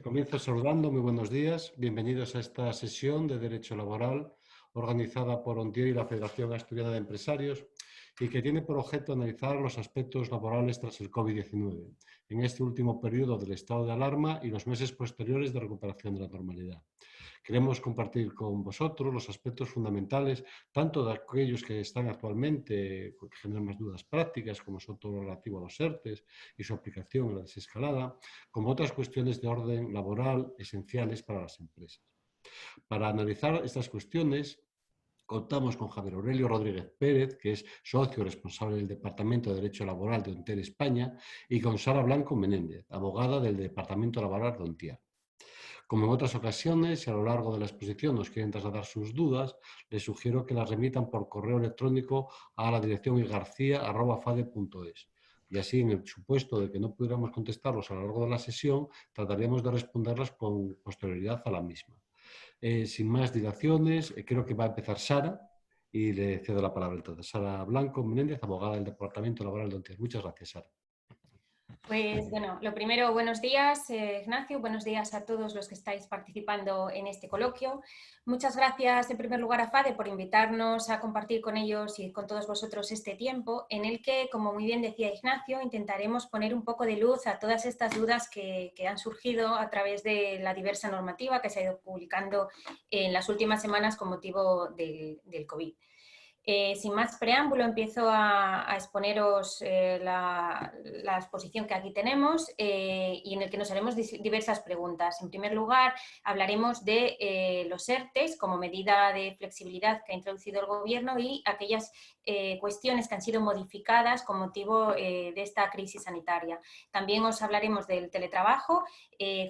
Comienzo saludando, muy buenos días. Bienvenidos a esta sesión de Derecho Laboral organizada por ONTIER y la Federación Asturiana de Empresarios y que tiene por objeto analizar los aspectos laborales tras el COVID-19 en este último periodo del estado de alarma y los meses posteriores de recuperación de la normalidad. Queremos compartir con vosotros los aspectos fundamentales, tanto de aquellos que están actualmente, que generan más dudas prácticas, como son todo lo relativo a los ERTES y su aplicación en la desescalada, como otras cuestiones de orden laboral esenciales para las empresas. Para analizar estas cuestiones, contamos con Javier Aurelio Rodríguez Pérez, que es socio responsable del Departamento de Derecho Laboral de ONTIER España, y con Sara Blanco Menéndez, abogada del Departamento Laboral de ONTIER. Como en otras ocasiones, y a lo largo de la exposición nos quieren trasladar sus dudas, les sugiero que las remitan por correo electrónico a la dirección igarcia@fade.es. Y así, en el supuesto de que no pudiéramos contestarlos a lo largo de la sesión, trataríamos de responderlas con posterioridad a la misma. Sin más dilaciones, creo que va a empezar Sara y le cedo la palabra entonces. Sara Blanco Menéndez, abogada del Departamento Laboral de ONTIER. Muchas gracias, Sara. Pues bueno, lo primero, buenos días, Ignacio, buenos días a todos los que estáis participando en este coloquio. Muchas gracias en primer lugar a FADE por invitarnos a compartir con ellos y con todos vosotros este tiempo en el que, como muy bien decía Ignacio, intentaremos poner un poco de luz a todas estas dudas que han surgido a través de la diversa normativa que se ha ido publicando en las últimas semanas con motivo del COVID. Sin más preámbulo, empiezo a exponeros la exposición que aquí tenemos y en el que nos haremos diversas preguntas. En primer lugar, hablaremos de los ERTES como medida de flexibilidad que ha introducido el Gobierno y aquellas cuestiones que han sido modificadas con motivo de esta crisis sanitaria. También os hablaremos del teletrabajo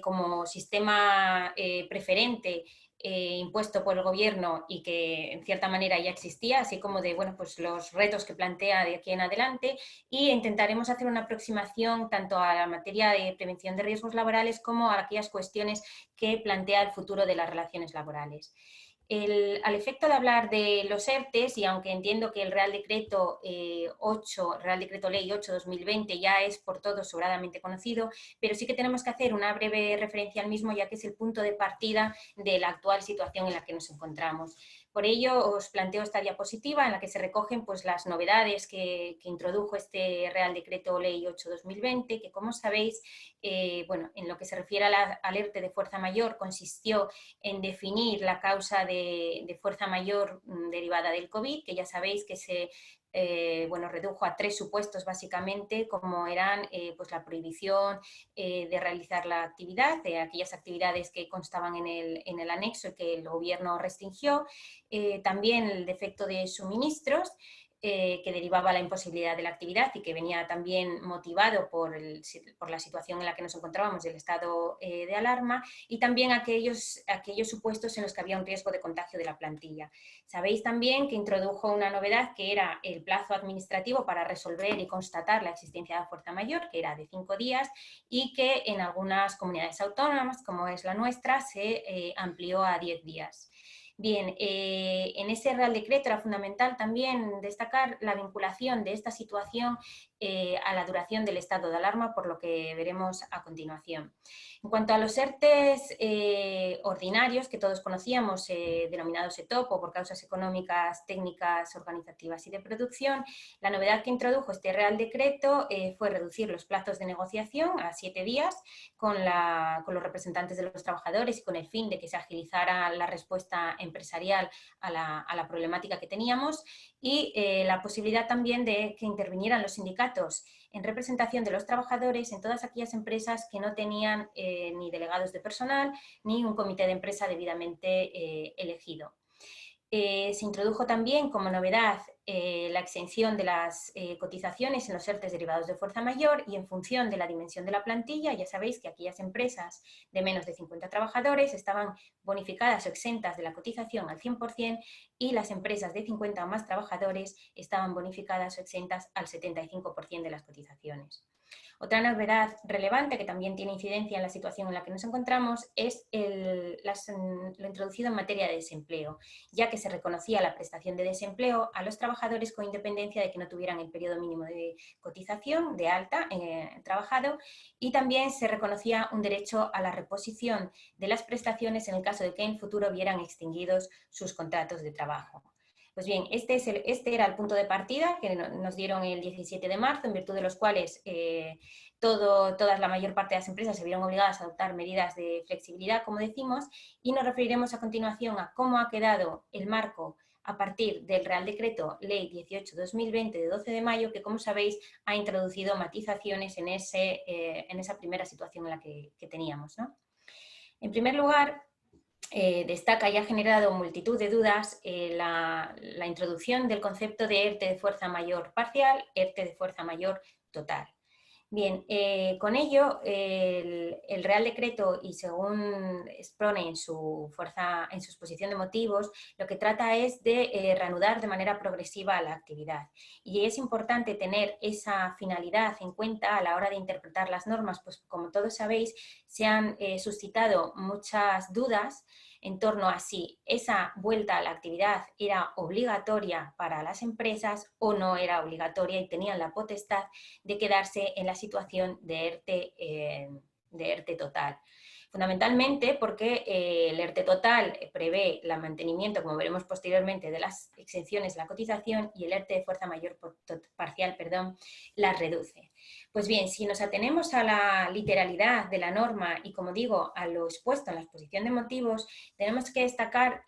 como sistema preferente impuesto por el Gobierno y que en cierta manera ya existía, así como de pues los retos que plantea de aquí en adelante, y intentaremos hacer una aproximación tanto a la materia de prevención de riesgos laborales como a aquellas cuestiones que plantea el futuro de las relaciones laborales. Al efecto de hablar de los ERTES, y aunque entiendo que el Real Decreto Real Decreto Ley 8/2020 ya es por todos sobradamente conocido, pero sí que tenemos que hacer una breve referencia al mismo, ya que es el punto de partida de la actual situación en la que nos encontramos. Por ello, os planteo esta diapositiva en la que se recogen pues, las novedades que introdujo este Real Decreto Ley 8/2020, que como sabéis, en lo que se refiere al ERTE de fuerza mayor, consistió en definir la causa de fuerza mayor derivada del COVID, que ya sabéis que se redujo a 3 supuestos básicamente, como eran pues la prohibición de realizar la actividad, de aquellas actividades que constaban en el anexo y que el Gobierno restringió, también el defecto de suministros, que derivaba la imposibilidad de la actividad y que venía también motivado por la situación en la que nos encontrábamos, el estado de alarma, y también aquellos supuestos en los que había un riesgo de contagio de la plantilla. Sabéis también que introdujo una novedad que era el plazo administrativo para resolver y constatar la existencia de fuerza mayor, que era de 5 días, y que en algunas comunidades autónomas, como es la nuestra, se amplió a 10 días. Bien, en ese Real Decreto era fundamental también destacar la vinculación de esta situación a la duración del estado de alarma, por lo que veremos a continuación. En cuanto a los ERTES ordinarios, que todos conocíamos, denominados ETOP, o por causas económicas, técnicas, organizativas y de producción, la novedad que introdujo este Real Decreto fue reducir los plazos de negociación a 7 días con los representantes de los trabajadores y con el fin de que se agilizara la respuesta empresarial a la problemática que teníamos, y la posibilidad también de que intervinieran los sindicatos en representación de los trabajadores en todas aquellas empresas que no tenían ni delegados de personal ni un comité de empresa debidamente elegido. Se introdujo también como novedad la exención de las cotizaciones en los ERTES derivados de fuerza mayor, y en función de la dimensión de la plantilla, ya sabéis que aquellas empresas de menos de 50 trabajadores estaban bonificadas o exentas de la cotización al 100%, y las empresas de 50 o más trabajadores estaban bonificadas o exentas al 75% de las cotizaciones. Otra novedad relevante que también tiene incidencia en la situación en la que nos encontramos es lo introducido en materia de desempleo, ya que se reconocía la prestación de desempleo a los trabajadores con independencia de que no tuvieran el periodo mínimo de cotización de alta trabajado, y también se reconocía un derecho a la reposición de las prestaciones en el caso de que en el futuro vieran extinguidos sus contratos de trabajo. Pues bien, este era el punto de partida que nos dieron el 17 de marzo, en virtud de los cuales la mayor parte de las empresas se vieron obligadas a adoptar medidas de flexibilidad, como decimos, y nos referiremos a continuación a cómo ha quedado el marco a partir del Real Decreto Ley 18/2020 de 12 de mayo, que, como sabéis, ha introducido matizaciones en esa primera situación en la que teníamos, ¿no? En primer lugar, destaca y ha generado multitud de dudas la introducción del concepto de ERTE de fuerza mayor parcial, ERTE de fuerza mayor total. Bien, con ello, el Real Decreto, y según expone en su exposición de motivos, lo que trata es de reanudar de manera progresiva la actividad. Y es importante tener esa finalidad en cuenta a la hora de interpretar las normas, pues como todos sabéis, se han suscitado muchas dudas en torno a si esa vuelta a la actividad era obligatoria para las empresas o no era obligatoria y tenían la potestad de quedarse en la situación de ERTE total. Fundamentalmente porque el ERTE total prevé el mantenimiento, como veremos posteriormente, de las exenciones a la cotización, y el ERTE de fuerza mayor parcial, las reduce. Pues bien, si nos atenemos a la literalidad de la norma y, como digo, a lo expuesto en la exposición de motivos, tenemos que destacar,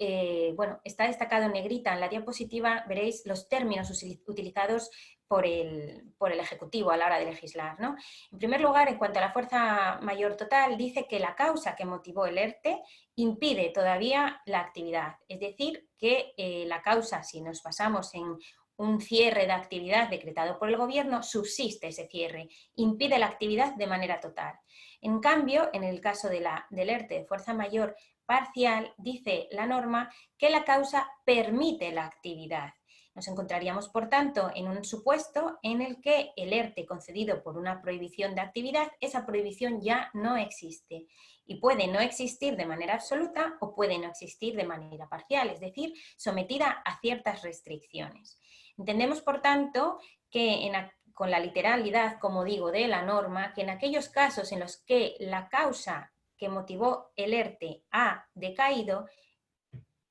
está destacado en negrita en la diapositiva, veréis los términos utilizados por el Ejecutivo a la hora de legislar, ¿no? En primer lugar, en cuanto a la fuerza mayor total, dice que la causa que motivó el ERTE impide todavía la actividad. Es decir, que la causa, si nos basamos en un cierre de actividad decretado por el Gobierno, subsiste ese cierre, impide la actividad de manera total. En cambio, en el caso del ERTE de fuerza mayor parcial, dice la norma que la causa permite la actividad. Nos encontraríamos, por tanto, en un supuesto en el que el ERTE concedido por una prohibición de actividad, esa prohibición ya no existe. Y puede no existir de manera absoluta o puede no existir de manera parcial, es decir, sometida a ciertas restricciones. Entendemos, por tanto, que con la literalidad, como digo, de la norma, que en aquellos casos en los que la causa que motivó el ERTE ha decaído,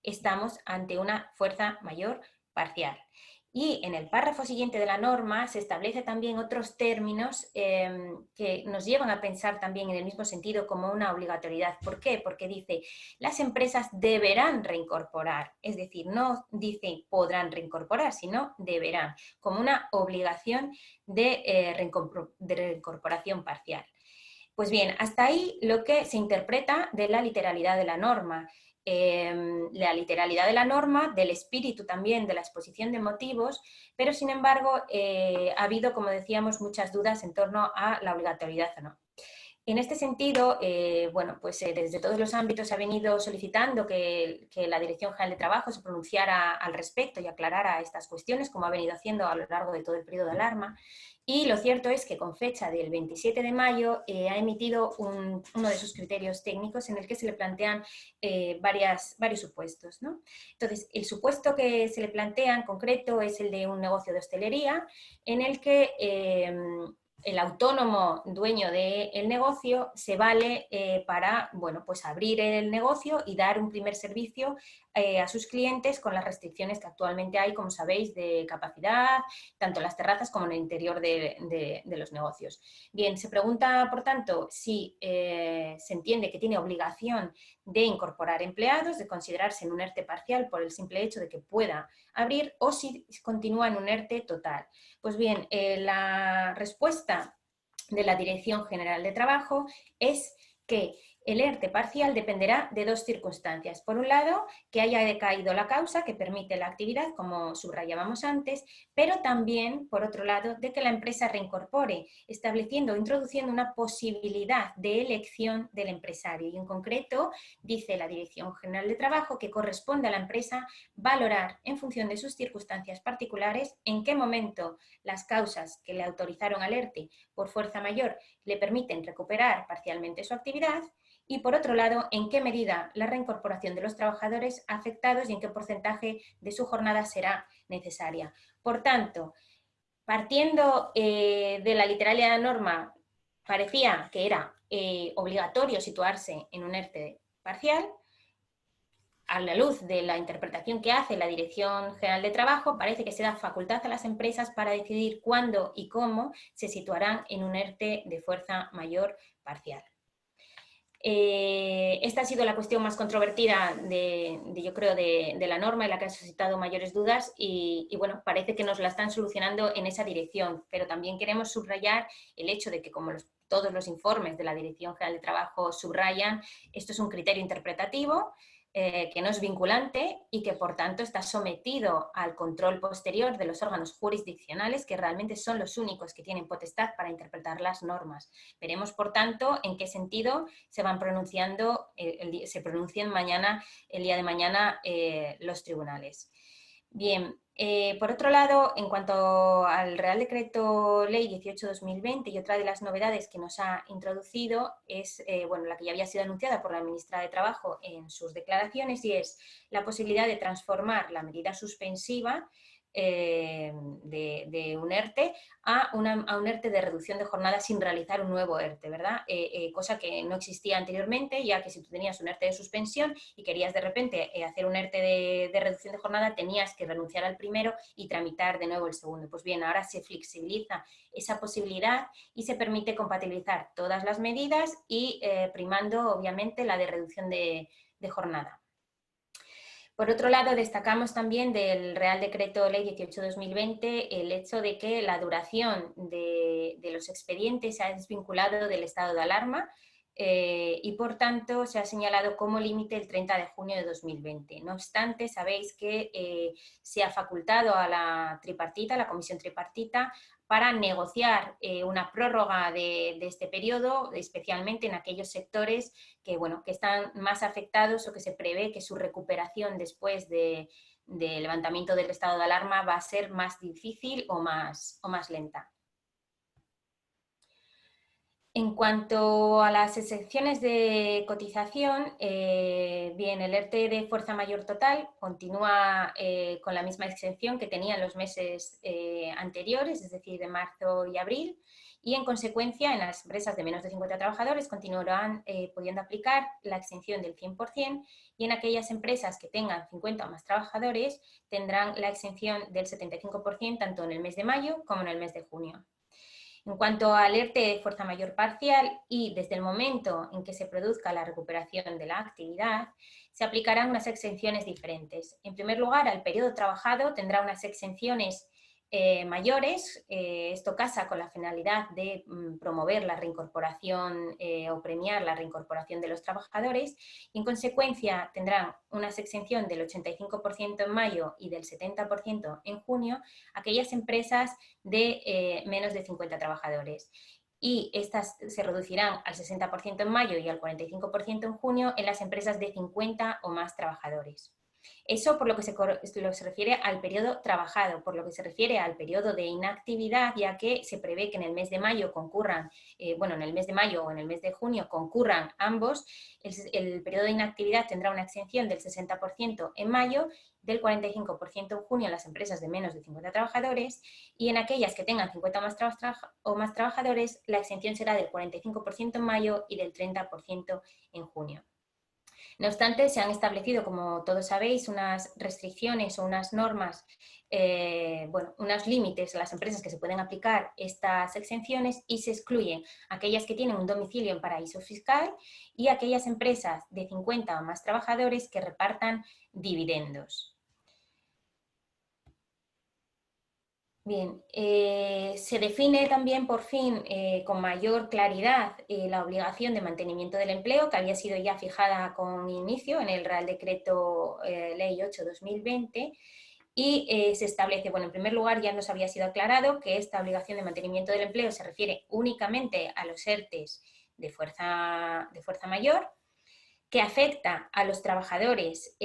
estamos ante una fuerza mayor parcial. Y en el párrafo siguiente de la norma se establece también otros términos que nos llevan a pensar también en el mismo sentido como una obligatoriedad. ¿Por qué? Porque dice, las empresas deberán reincorporar, es decir, no dice podrán reincorporar, sino deberán, como una obligación de reincorporación parcial. Pues bien, hasta ahí lo que se interpreta de la literalidad de la norma. La literalidad de la norma, del espíritu también de la exposición de motivos, pero sin embargo ha habido, como decíamos, muchas dudas en torno a la obligatoriedad o no. En este sentido, desde todos los ámbitos se ha venido solicitando que la Dirección General de Trabajo se pronunciara al respecto y aclarara estas cuestiones, como ha venido haciendo a lo largo de todo el periodo de alarma. Y lo cierto es que con fecha del 27 de mayo ha emitido uno de sus criterios técnicos en el que se le plantean varios supuestos, ¿no? Entonces, el supuesto que se le plantea en concreto es el de un negocio de hostelería en el que el autónomo dueño del negocio se vale para abrir el negocio y dar un primer servicio a sus clientes con las restricciones que actualmente hay, como sabéis, de capacidad, tanto en las terrazas como en el interior de los negocios. Bien, se pregunta, por tanto, si se entiende que tiene obligación de incorporar empleados, de considerarse en un ERTE parcial por el simple hecho de que pueda abrir, o si continúa en un ERTE total. Pues bien, la respuesta de la Dirección General de Trabajo es que El ERTE parcial dependerá de dos circunstancias. Por un lado, que haya decaído la causa que permite la actividad, como subrayábamos antes, pero también, por otro lado, de que la empresa reincorpore, estableciendo o introduciendo una posibilidad de elección del empresario. Y en concreto, dice la Dirección General de Trabajo que corresponde a la empresa valorar, en función de sus circunstancias particulares, en qué momento las causas que le autorizaron al ERTE por fuerza mayor le permiten recuperar parcialmente su actividad, y por otro lado, en qué medida la reincorporación de los trabajadores afectados y en qué porcentaje de su jornada será necesaria. Por tanto, partiendo de la literalidad de la norma, parecía que era obligatorio situarse en un ERTE parcial. A la luz de la interpretación que hace la Dirección General de Trabajo, parece que se da facultad a las empresas para decidir cuándo y cómo se situarán en un ERTE de fuerza mayor parcial. Esta ha sido la cuestión más controvertida yo creo, de la norma, en la que ha suscitado mayores dudas y bueno, parece que nos la están solucionando en esa dirección, pero también queremos subrayar el hecho de que, como todos los informes de la Dirección General de Trabajo subrayan, esto es un criterio interpretativo que no es vinculante y que por tanto está sometido al control posterior de los órganos jurisdiccionales, que realmente son los únicos que tienen potestad para interpretar las normas. Veremos por tanto en qué sentido se van pronunciando, se pronuncian el día de mañana los tribunales. Bien, por otro lado, en cuanto al Real Decreto Ley 18/2020, y otra de las novedades que nos ha introducido es bueno, la que ya había sido anunciada por la ministra de Trabajo en sus declaraciones, y es la posibilidad de transformar la medida suspensiva de un ERTE a un ERTE de reducción de jornada sin realizar un nuevo ERTE, ¿verdad? Cosa que no existía anteriormente, ya que si tú tenías un ERTE de suspensión y querías de repente hacer un ERTE de reducción de jornada, tenías que renunciar al primero y tramitar de nuevo el segundo. Pues bien, ahora se flexibiliza esa posibilidad y se permite compatibilizar todas las medidas y primando obviamente la de reducción de jornada. Por otro lado, destacamos también del Real Decreto Ley 18/2020 el hecho de que la duración de los expedientes se ha desvinculado del estado de alarma y, por tanto, se ha señalado como límite el 30 de junio de 2020. No obstante, sabéis que se ha facultado a la tripartita, la comisión tripartita, para negociar una prórroga de este periodo, especialmente en aquellos sectores que, bueno, que están más afectados o que se prevé que su recuperación después del levantamiento del estado de alarma va a ser más difícil o más lenta. En cuanto a las exenciones de cotización, bien, el ERTE de fuerza mayor total continúa con la misma exención que tenía en los meses anteriores, es decir, de marzo y abril, y en consecuencia en las empresas de menos de 50 trabajadores continuarán pudiendo aplicar la exención del 100%, y en aquellas empresas que tengan 50 o más trabajadores tendrán la exención del 75% tanto en el mes de mayo como en el mes de junio. En cuanto al ERTE de fuerza mayor parcial y desde el momento en que se produzca la recuperación de la actividad, se aplicarán unas exenciones diferentes. En primer lugar, al periodo trabajado tendrá unas exenciones mayores. Esto casa con la finalidad de promover la reincorporación o premiar la reincorporación de los trabajadores, y en consecuencia tendrán una exención del 85% en mayo y del 70% en junio aquellas empresas de menos de 50 trabajadores. Y estas se reducirán al 60% en mayo y al 45% en junio en las empresas de 50 o más trabajadores. Eso por lo que se refiere al periodo trabajado. Por lo que se refiere al periodo de inactividad, ya que se prevé que en el mes de mayo concurran, en el mes de mayo o en el mes de junio concurran ambos, el periodo de inactividad tendrá una exención del 60% en mayo, del 45% en junio en las empresas de menos de 50 trabajadores, y en aquellas que tengan 50 o más trabajadores la exención será del 45% en mayo y del 30% en junio. No obstante, se han establecido, como todos sabéis, unas restricciones o unas normas, unos límites a las empresas que se pueden aplicar estas exenciones, y se excluyen aquellas que tienen un domicilio en paraíso fiscal y aquellas empresas de 50 o más trabajadores que repartan dividendos. Bien, se define también por fin con mayor claridad la obligación de mantenimiento del empleo, que había sido ya fijada con inicio en el Real Decreto Ley 8/2020, y se establece, bueno, en primer lugar ya nos había sido aclarado que esta obligación de mantenimiento del empleo se refiere únicamente a los ERTEs de fuerza mayor, que afecta a los trabajadores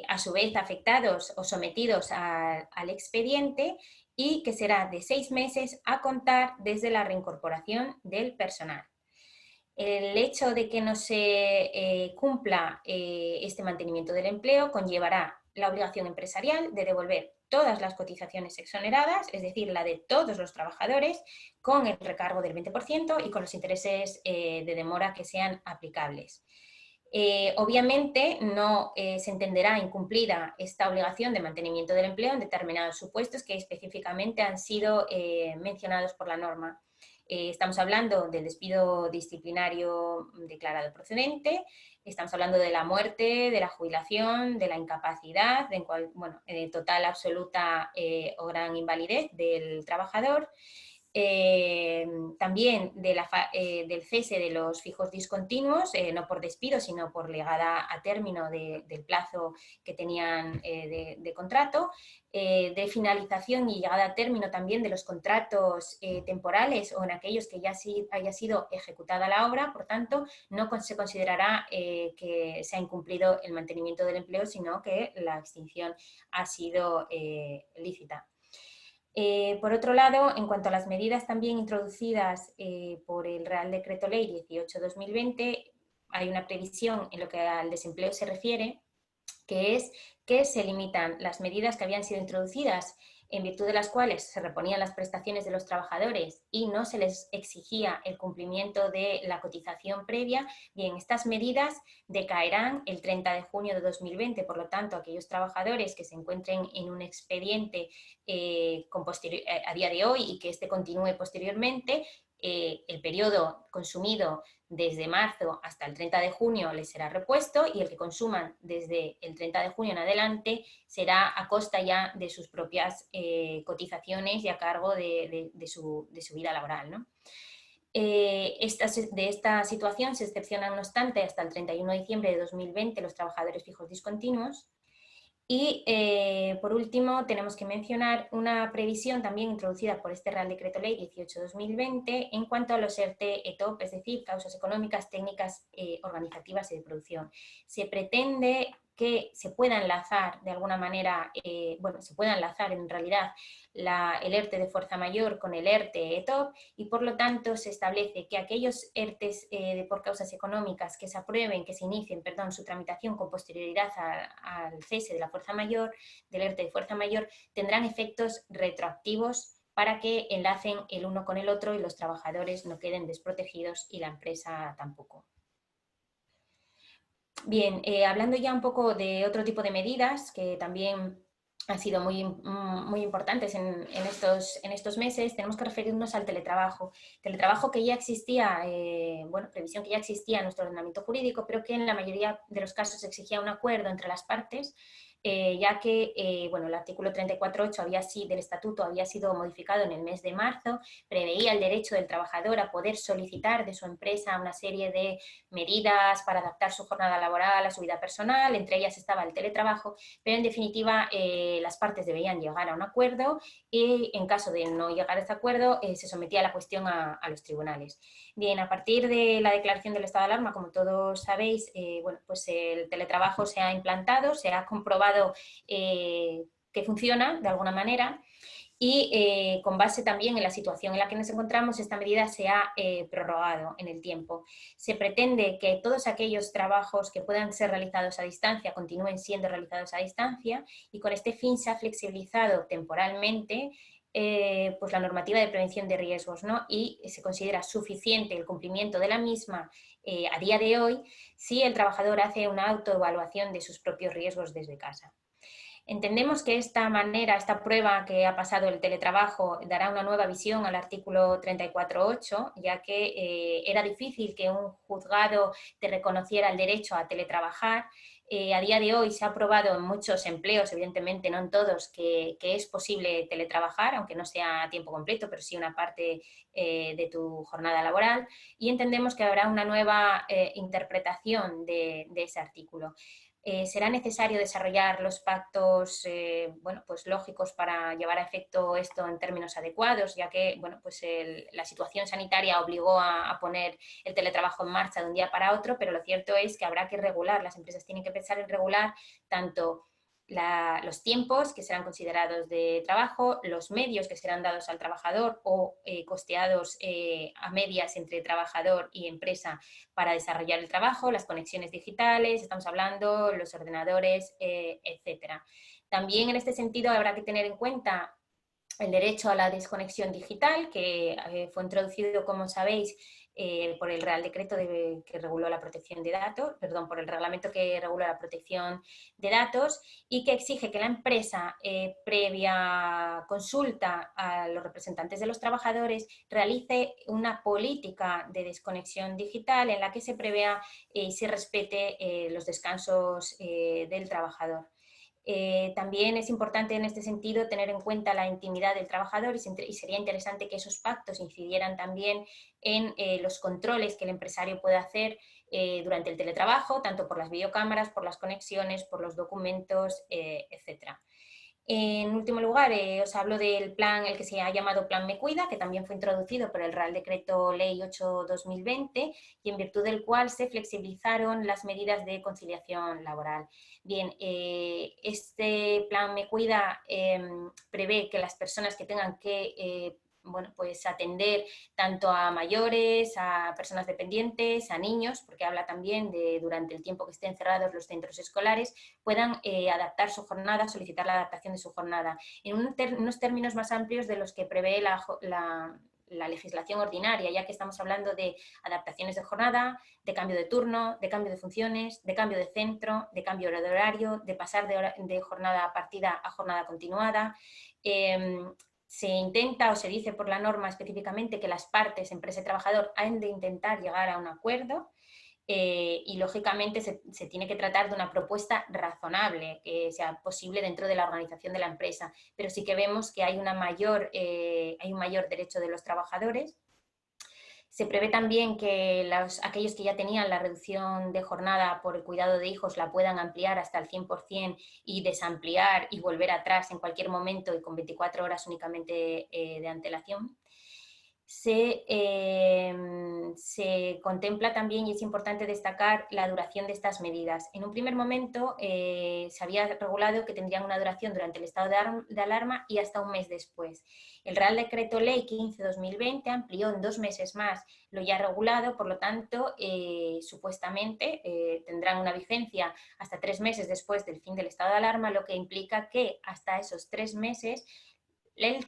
a su vez afectados o sometidos al expediente, y que será de 6 meses a contar desde la reincorporación del personal. El hecho de que no se cumpla este mantenimiento del empleo conllevará la obligación empresarial de devolver todas las cotizaciones exoneradas, es decir, la de todos los trabajadores, con el recargo del 20% y con los intereses de demora que sean aplicables. Obviamente no se entenderá incumplida esta obligación de mantenimiento del empleo en determinados supuestos que específicamente han sido mencionados por la norma. Estamos hablando del despido disciplinario declarado procedente, estamos hablando de la muerte, de la jubilación, de la incapacidad, de total, absoluta o gran invalidez del trabajador. También del cese de los fijos discontinuos, no por despido, sino por llegada a término del plazo que tenían de contrato, de finalización y llegada a término también de los contratos temporales o en aquellos que ya haya sido ejecutada la obra. Por tanto, no se considerará que se ha incumplido el mantenimiento del empleo, sino que la extinción ha sido lícita. Por otro lado, en cuanto a las medidas también introducidas por el Real Decreto Ley 18/2020, hay una previsión en lo que al desempleo se refiere, que es que se limitan las medidas que habían sido introducidas en virtud de las cuales se reponían las prestaciones de los trabajadores y no se les exigía el cumplimiento de la cotización previa. Bien, estas medidas decaerán el 30 de junio de 2020, por lo tanto, aquellos trabajadores que se encuentren en un expediente a día de hoy y que este continúe posteriormente, el periodo consumido desde marzo hasta el 30 de junio les será repuesto, y el que consuman desde el 30 de junio en adelante será a costa ya de sus propias cotizaciones y a cargo de su vida laboral, ¿no? De esta situación se excepcionan, no obstante, hasta el 31 de diciembre de 2020 los trabajadores fijos discontinuos. Y por último, tenemos que mencionar una previsión también introducida por este Real Decreto Ley 18/2020 en cuanto a los ERTE ETOP, es decir, causas económicas, técnicas, organizativas y de producción. Se pretende que se pueda enlazar de alguna manera, se pueda enlazar en realidad el ERTE de fuerza mayor con el ERTE ETOP, y por lo tanto se establece que aquellos ERTEs por causas económicas que se aprueben, que se inicien, perdón, su tramitación con posterioridad al cese de la fuerza mayor, del ERTE de fuerza mayor, tendrán efectos retroactivos para que enlacen el uno con el otro y los trabajadores no queden desprotegidos y la empresa tampoco. Bien, hablando ya un poco de otro tipo de medidas que también han sido muy importantes en estos meses, tenemos que referirnos al teletrabajo. Teletrabajo que ya existía, previsión que ya existía en nuestro ordenamiento jurídico, pero que en la mayoría de los casos exigía un acuerdo entre las partes, ya que el artículo 34.8 del Estatuto había sido modificado en el mes de marzo, preveía el derecho del trabajador a poder solicitar de su empresa una serie de medidas para adaptar su jornada laboral a su vida personal, entre ellas estaba el teletrabajo, pero en definitiva las partes debían llegar a un acuerdo, y en caso de no llegar a este acuerdo se sometía la cuestión a los tribunales. Bien, a partir de la declaración del estado de alarma, como todos sabéis, pues el teletrabajo se ha implantado, se ha comprobado que funciona de alguna manera, y con base también en la situación en la que nos encontramos, esta medida se ha prorrogado en el tiempo. Se pretende que todos aquellos trabajos que puedan ser realizados a distancia continúen siendo realizados a distancia, y con este fin se ha flexibilizado temporalmente pues la normativa de prevención de riesgos, ¿no? Y se considera suficiente el cumplimiento de la misma a día de hoy si el trabajador hace una autoevaluación de sus propios riesgos desde casa. Entendemos que esta prueba que ha pasado el teletrabajo, dará una nueva visión al artículo 34.8, ya que era difícil que un juzgado te reconociera el derecho a teletrabajar, A día de hoy se ha probado en muchos empleos, evidentemente no en todos, que es posible teletrabajar, aunque no sea a tiempo completo, pero sí una parte de tu jornada laboral, y entendemos que habrá una nueva interpretación de ese artículo. Será necesario desarrollar los pactos bueno, pues lógicos para llevar a efecto esto en términos adecuados, ya que bueno, pues la situación sanitaria obligó a poner el teletrabajo en marcha de un día para otro, pero lo cierto es que habrá que regular, las empresas tienen que pensar en regular tanto los tiempos que serán considerados de trabajo, los medios que serán dados al trabajador o costeados a medias entre trabajador y empresa para desarrollar el trabajo, las conexiones digitales, estamos hablando, los ordenadores, etcétera. También en este sentido habrá que tener en cuenta el derecho a la desconexión digital, que fue introducido, como sabéis, por el Real Decreto que reguló la protección de datos, perdón, por el reglamento que regula la protección de datos y que exige que la empresa, previa consulta a los representantes de los trabajadores, realice una política de desconexión digital en la que se prevea y se respete los descansos del trabajador. También es importante en este sentido tener en cuenta la intimidad del trabajador y sería interesante que esos pactos incidieran también en los controles que el empresario puede hacer durante el teletrabajo, tanto por las videocámaras, por las conexiones, por los documentos, etcétera. En último lugar, os hablo del plan, el que se ha llamado Plan Me Cuida, que también fue introducido por el Real Decreto Ley 8/2020 y en virtud del cual se flexibilizaron las medidas de conciliación laboral. Bien, este Plan Me Cuida prevé que las personas que tengan que bueno, pues atender tanto a mayores, a personas dependientes, a niños, porque habla también de durante el tiempo que estén cerrados los centros escolares, puedan adaptar su jornada, solicitar la adaptación de su jornada en unos términos más amplios de los que prevé la legislación ordinaria, ya que estamos hablando de adaptaciones de jornada, de cambio de turno, de cambio de funciones, de cambio de centro, de cambio de horario, de pasar de jornada partida a jornada continuada. Se intenta o se dice por la norma específicamente que las partes, empresa y trabajador, han de intentar llegar a un acuerdo y lógicamente se tiene que tratar de una propuesta razonable que sea posible dentro de la organización de la empresa, pero sí que vemos que hay un mayor derecho de los trabajadores. Se prevé también que aquellos que ya tenían la reducción de jornada por el cuidado de hijos la puedan ampliar hasta el 100% y desampliar y volver atrás en cualquier momento y con 24 horas únicamente de antelación. Se contempla también, y es importante destacar, la duración de estas medidas. En un primer momento se había regulado que tendrían una duración durante el estado de alarma y hasta un mes después. El Real Decreto Ley 15/2020 amplió en 2 meses más lo ya regulado, por lo tanto, supuestamente tendrán una vigencia hasta 3 meses después del fin del estado de alarma, lo que implica que hasta esos 3 meses el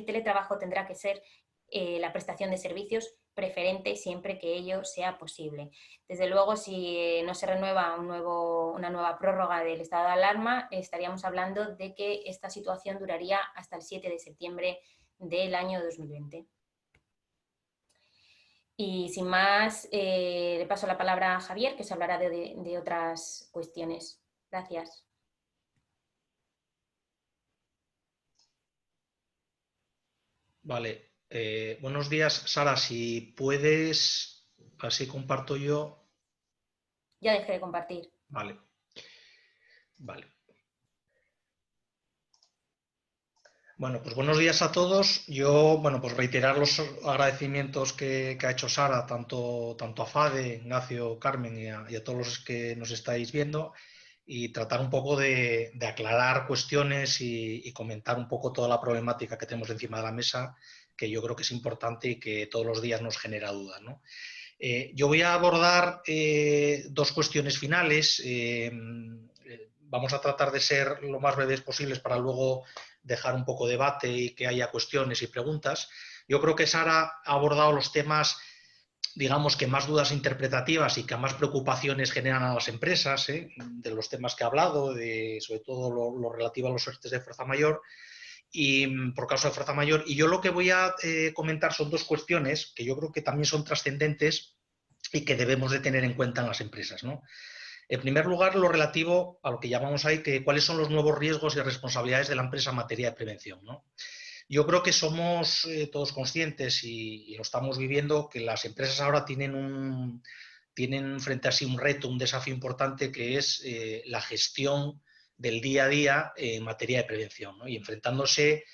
teletrabajo tendrá que ser la prestación de servicios preferente siempre que ello sea posible. Desde luego, si no se renueva una nueva prórroga del estado de alarma, estaríamos hablando de que esta situación duraría hasta el 7 de septiembre del año 2020. Y sin más, le paso la palabra a Javier, que os hablará de otras cuestiones. Gracias. Vale. Buenos días, Sara. Si puedes, así comparto yo. Ya dejé de compartir. Vale. Vale. Bueno, pues buenos días a todos. Yo, bueno, pues reiterar los agradecimientos que ha hecho Sara, tanto a Fade, Ignacio, Carmen y a todos los que nos estáis viendo, y tratar un poco de aclarar cuestiones y comentar un poco toda la problemática que tenemos encima de la mesa, que yo creo que es importante y que todos los días nos genera dudas, ¿no? Yo voy a abordar 2 cuestiones finales. Vamos a tratar de ser lo más breves posibles para luego dejar un poco de debate y que haya cuestiones y preguntas. Yo creo que Sara ha abordado los temas, digamos, que más dudas interpretativas y que más preocupaciones generan a las empresas, de los temas que ha hablado, sobre todo lo relativo a los ERTE de fuerza mayor y por causa de fuerza mayor. Y yo lo que voy a comentar son 2 cuestiones que yo creo que también son trascendentes y que debemos de tener en cuenta en las empresas, ¿no? En primer lugar, lo relativo a lo que llamamos ahí, que cuáles son los nuevos riesgos y responsabilidades de la empresa en materia de prevención, ¿no? Yo creo que somos todos conscientes y lo estamos viviendo, que las empresas ahora tienen frente a sí un reto, un desafío importante, que es la gestión del día a día en materia de prevención, ¿no? Y enfrentándose,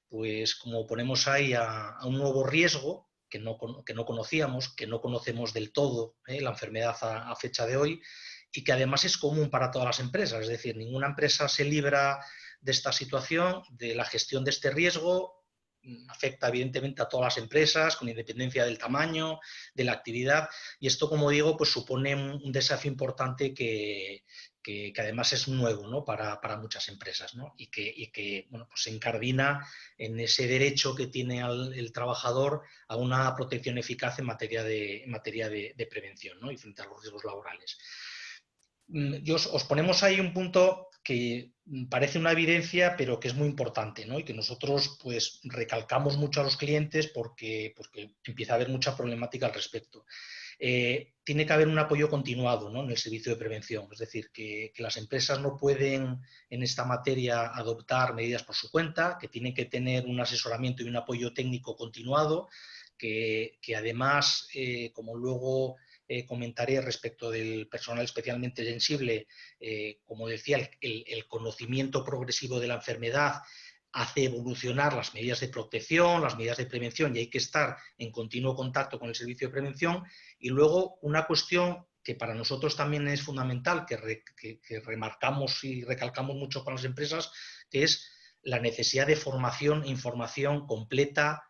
pues como ponemos ahí, a un nuevo riesgo que no conocíamos, que no conocemos del todo, la enfermedad a fecha de hoy, y que además es común para todas las empresas. Es decir, ninguna empresa se libra de esta situación, de la gestión de este riesgo. Afecta evidentemente a todas las empresas, con independencia del tamaño, de la actividad, y esto, como digo, pues supone un desafío importante que además es nuevo, ¿no? para muchas empresas, ¿no? y que bueno, pues se incardina en ese derecho que tiene el trabajador a una protección eficaz en materia de prevención, ¿no? Y frente a los riesgos laborales. Os ponemos ahí un punto que parece una evidencia, pero que es muy importante, ¿no? Y que nosotros pues recalcamos mucho a los clientes porque empieza a haber mucha problemática al respecto. Tiene que haber un apoyo continuado, ¿no? En el servicio de prevención, es decir, que las empresas no pueden en esta materia adoptar medidas por su cuenta, que tienen que tener un asesoramiento y un apoyo técnico continuado, que además, como luego comentaré respecto del personal especialmente sensible, como decía, el conocimiento progresivo de la enfermedad hace evolucionar las medidas de protección, las medidas de prevención, y hay que estar en continuo contacto con el servicio de prevención. Y luego una cuestión que para nosotros también es fundamental, que remarcamos y recalcamos mucho con las empresas, que es la necesidad de formación e información completa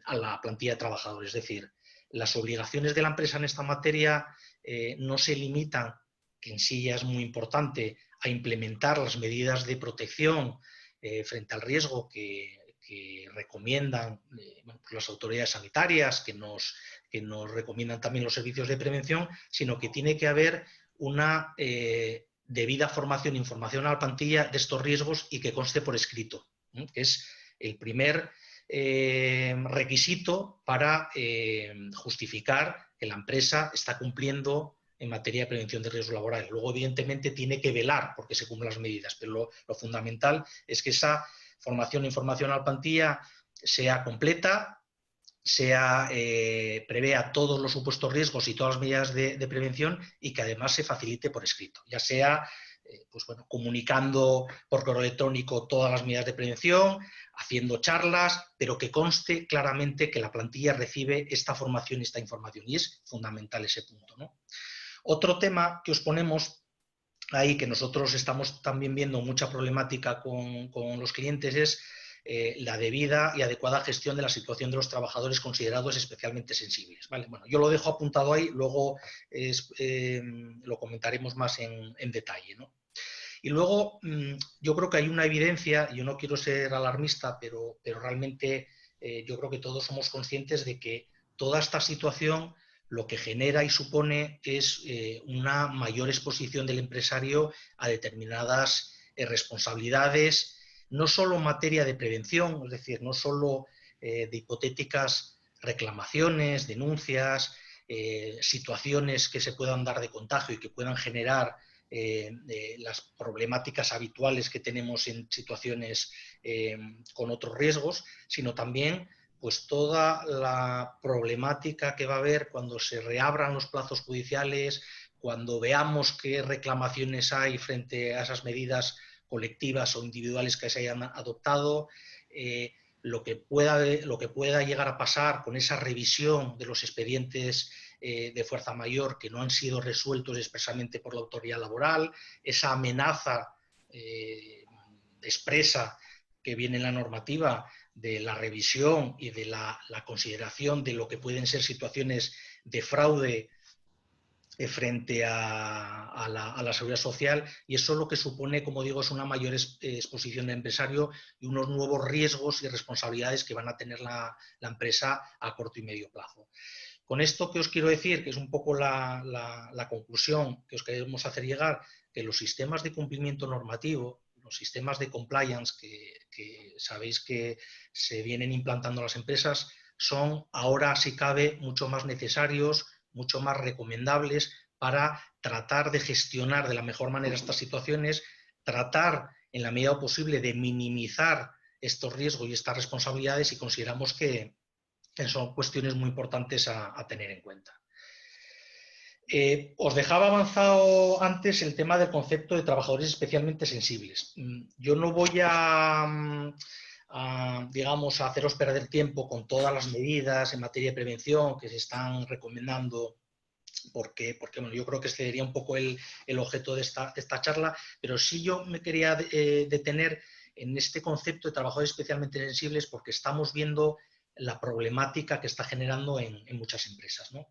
a la plantilla de trabajadores. Es decir, las obligaciones de la empresa en esta materia no se limitan, que en sí ya es muy importante, a implementar las medidas de protección frente al riesgo que recomiendan bueno, pues las autoridades sanitarias, que nos recomiendan también los servicios de prevención, sino que tiene que haber una debida formación e información a la plantilla de estos riesgos y que conste por escrito, que es el primer requisito para justificar que la empresa está cumpliendo en materia de prevención de riesgos laborales. Luego, evidentemente, tiene que velar porque se cumplan las medidas, pero lo fundamental es que esa formación e información a la plantilla sea completa, prevea todos los supuestos riesgos y todas las medidas de prevención, y que además se facilite por escrito, ya sea pues bueno, comunicando por correo electrónico todas las medidas de prevención, haciendo charlas, pero que conste claramente que la plantilla recibe esta formación y esta información, y es fundamental ese punto, ¿no? Otro tema que os ponemos ahí, que nosotros estamos también viendo mucha problemática con los clientes, es la debida y adecuada gestión de la situación de los trabajadores considerados especialmente sensibles, ¿vale? Bueno, yo lo dejo apuntado ahí, luego lo comentaremos más en detalle, ¿no? Y luego yo creo que hay una evidencia, yo no quiero ser alarmista, pero realmente yo creo que todos somos conscientes de que toda esta situación lo que genera y supone es una mayor exposición del empresario a determinadas responsabilidades, no solo en materia de prevención, es decir, no solo de hipotéticas reclamaciones, denuncias, situaciones que se puedan dar de contagio y que puedan generar las problemáticas habituales que tenemos en situaciones con otros riesgos, sino también pues toda la problemática que va a haber cuando se reabran los plazos judiciales, cuando veamos qué reclamaciones hay frente a esas medidas colectivas o individuales que se hayan adoptado, lo que pueda llegar a pasar con esa revisión de los expedientes de fuerza mayor que no han sido resueltos expresamente por la autoridad laboral, esa amenaza expresa que viene en la normativa de la revisión y de la consideración de lo que pueden ser situaciones de fraude frente a la seguridad social, y eso lo que supone, como digo, es una mayor exposición del empresario y unos nuevos riesgos y responsabilidades que van a tener la empresa a corto y medio plazo. Con esto, ¿qué os quiero decir? Que es un poco la conclusión que os queremos hacer llegar, que los sistemas de cumplimiento normativo, los sistemas de compliance que sabéis que se vienen implantando las empresas, son ahora, si cabe, mucho más necesarios, mucho más recomendables para tratar de gestionar de la mejor manera estas situaciones, tratar en la medida posible de minimizar estos riesgos y estas responsabilidades, y consideramos que son cuestiones muy importantes a tener en cuenta. Os dejaba avanzado antes el tema del concepto de trabajadores especialmente sensibles. Yo no voy digamos, a haceros perder tiempo con todas las medidas en materia de prevención que se están recomendando, porque bueno, yo creo que este sería un poco el objeto de esta charla, pero sí yo me quería detener en este concepto de trabajadores especialmente sensibles, porque estamos viendo la problemática que está generando en muchas empresas, ¿no?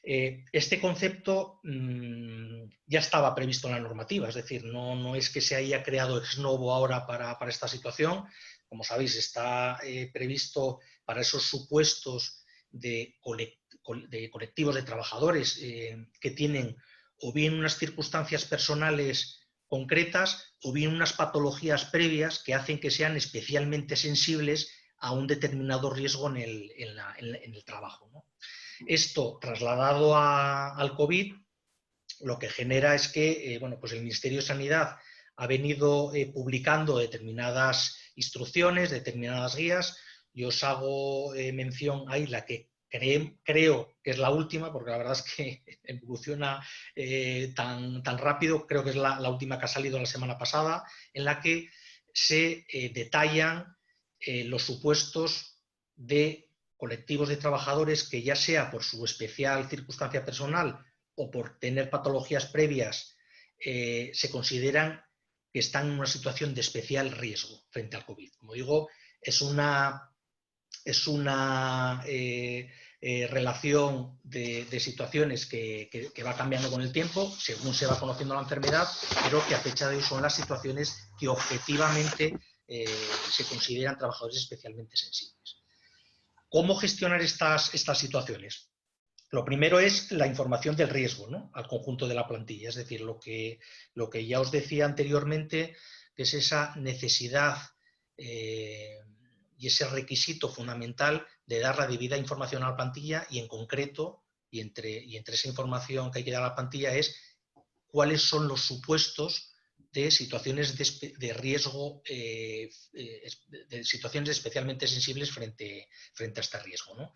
Este concepto ya estaba previsto en la normativa, es decir, no es que se haya creado ex novo ahora para esta situación. Como sabéis, está previsto para esos supuestos de colectivos de trabajadores que tienen o bien unas circunstancias personales concretas o bien unas patologías previas que hacen que sean especialmente sensibles a un determinado riesgo en el trabajo, ¿no? Esto, trasladado al COVID, lo que genera es que bueno, pues el Ministerio de Sanidad ha venido publicando determinadas instrucciones, determinadas guías. Yo os hago mención ahí la que creo que es la última, porque la verdad es que evoluciona tan rápido. Creo que es la última que ha salido la semana pasada, en la que se detallan los supuestos de colectivos de trabajadores que, ya sea por su especial circunstancia personal o por tener patologías previas, se consideran que están en una situación de especial riesgo frente al COVID. Como digo, es una relación de situaciones que va cambiando con el tiempo, según se va conociendo la enfermedad, pero que a fecha de hoy son las situaciones que objetivamente se consideran trabajadores especialmente sensibles. ¿Cómo gestionar estas situaciones? Lo primero es la información del riesgo, ¿no?, al conjunto de la plantilla. Es decir, lo que ya os decía anteriormente, que es esa necesidad y ese requisito fundamental de dar la debida información a la plantilla, y en concreto, y entre esa información que hay que dar a la plantilla, es cuáles son los supuestos de situaciones de riesgo, de situaciones especialmente sensibles frente a este riesgo, ¿no?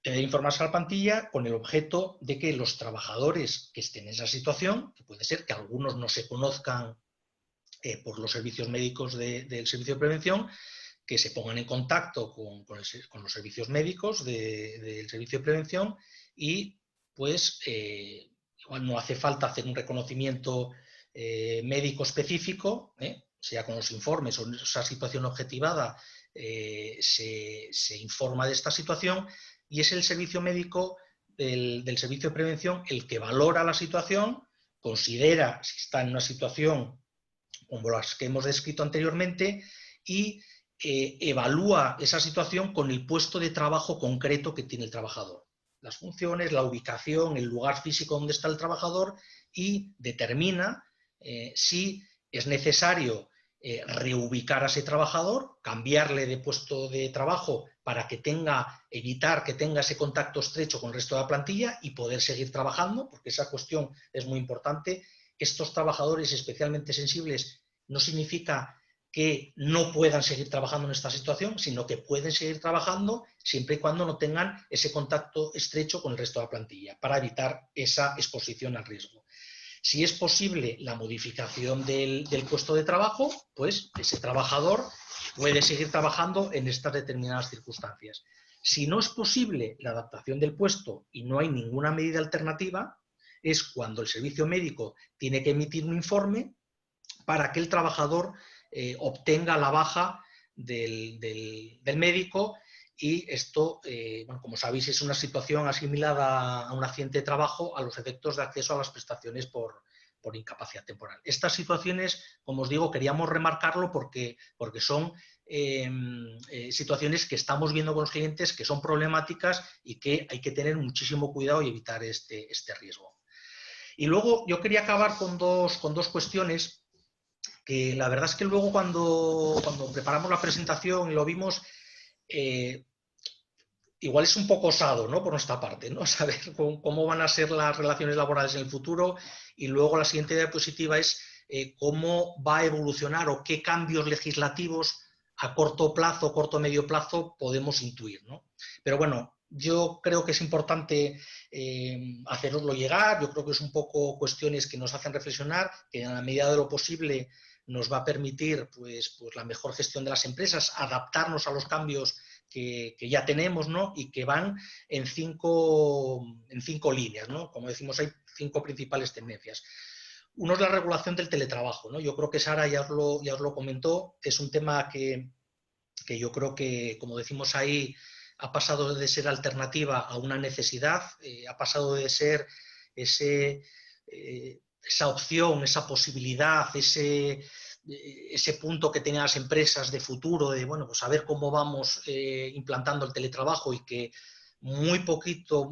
Informarse a la plantilla con el objeto de que los trabajadores que estén en esa situación, que puede ser que algunos no se conozcan por los servicios médicos del servicio de prevención, que se pongan en contacto con los servicios médicos del servicio de prevención, y pues igual no hace falta hacer un reconocimiento médico específico, sea con los informes o en esa situación objetivada, se informa de esta situación, y es el servicio médico del servicio de prevención el que valora la situación, considera si está en una situación como las que hemos descrito anteriormente, y evalúa esa situación con el puesto de trabajo concreto que tiene el trabajador, las funciones, la ubicación, el lugar físico donde está el trabajador, y determina si es necesario reubicar a ese trabajador, cambiarle de puesto de trabajo para que evitar que tenga ese contacto estrecho con el resto de la plantilla y poder seguir trabajando, porque esa cuestión es muy importante. Estos trabajadores especialmente sensibles no significa que no puedan seguir trabajando en esta situación, sino que pueden seguir trabajando siempre y cuando no tengan ese contacto estrecho con el resto de la plantilla, para evitar esa exposición al riesgo. Si es posible la modificación del puesto de trabajo, pues ese trabajador puede seguir trabajando en estas determinadas circunstancias. Si no es posible la adaptación del puesto y no hay ninguna medida alternativa, es cuando el servicio médico tiene que emitir un informe para que el trabajador obtenga la baja del médico, y esto, bueno, como sabéis, es una situación asimilada a un accidente de trabajo a los efectos de acceso a las prestaciones por incapacidad temporal. Estas situaciones, como os digo, queríamos remarcarlo porque son situaciones que estamos viendo con los clientes, que son problemáticas y que hay que tener muchísimo cuidado y evitar este riesgo. Y luego yo quería acabar con dos cuestiones que la verdad es que luego cuando preparamos la presentación y lo vimos, igual es un poco osado, ¿no?, por nuestra parte, ¿no?, saber cómo van a ser las relaciones laborales en el futuro, y luego la siguiente diapositiva es cómo va a evolucionar o qué cambios legislativos a corto plazo, corto medio plazo podemos intuir, ¿no? Pero bueno, yo creo que es importante haceroslo llegar. Yo creo que es un poco cuestiones que nos hacen reflexionar, que en la medida de lo posible nos va a permitir pues la mejor gestión de las empresas, adaptarnos a los cambios que ya tenemos, ¿no?, y que van en cinco líneas, ¿no? Como decimos, hay 5 principales tendencias. Uno es la regulación del teletrabajo, ¿no? Yo creo que Sara ya os lo comentó. Es un tema que yo creo que, como decimos ahí, ha pasado de ser alternativa a una necesidad, ha pasado de ser esa opción, esa posibilidad, ese punto que tenían las empresas de futuro, de, bueno, pues a ver cómo vamos implantando el teletrabajo, y que muy poquito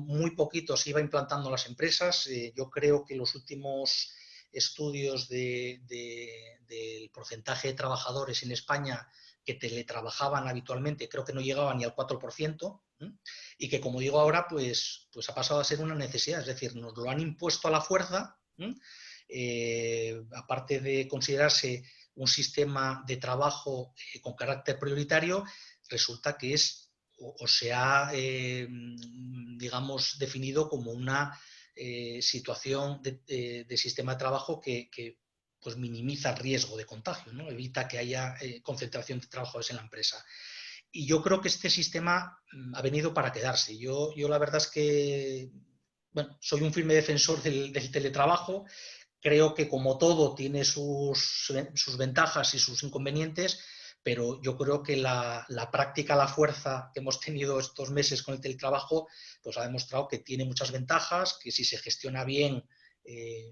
se iba implantando en las empresas. Yo creo que los últimos estudios del porcentaje de trabajadores en España que teletrabajaban habitualmente, creo que no llegaban ni al 4%, y que, como digo ahora, pues ha pasado a ser una necesidad, es decir, nos lo han impuesto a la fuerza. Aparte de considerarse un sistema de trabajo con carácter prioritario, resulta que se ha, digamos, definido como una situación de sistema de trabajo que pues minimiza el riesgo de contagio, ¿no? Evita que haya concentración de trabajadores en la empresa. Y yo creo que este sistema ha venido para quedarse. Yo la verdad es que, bueno, soy un firme defensor del teletrabajo. Creo que, como todo, tiene sus ventajas y sus inconvenientes, pero yo creo que la práctica a la fuerza que hemos tenido estos meses con el teletrabajo pues ha demostrado que tiene muchas ventajas, que si se gestiona bien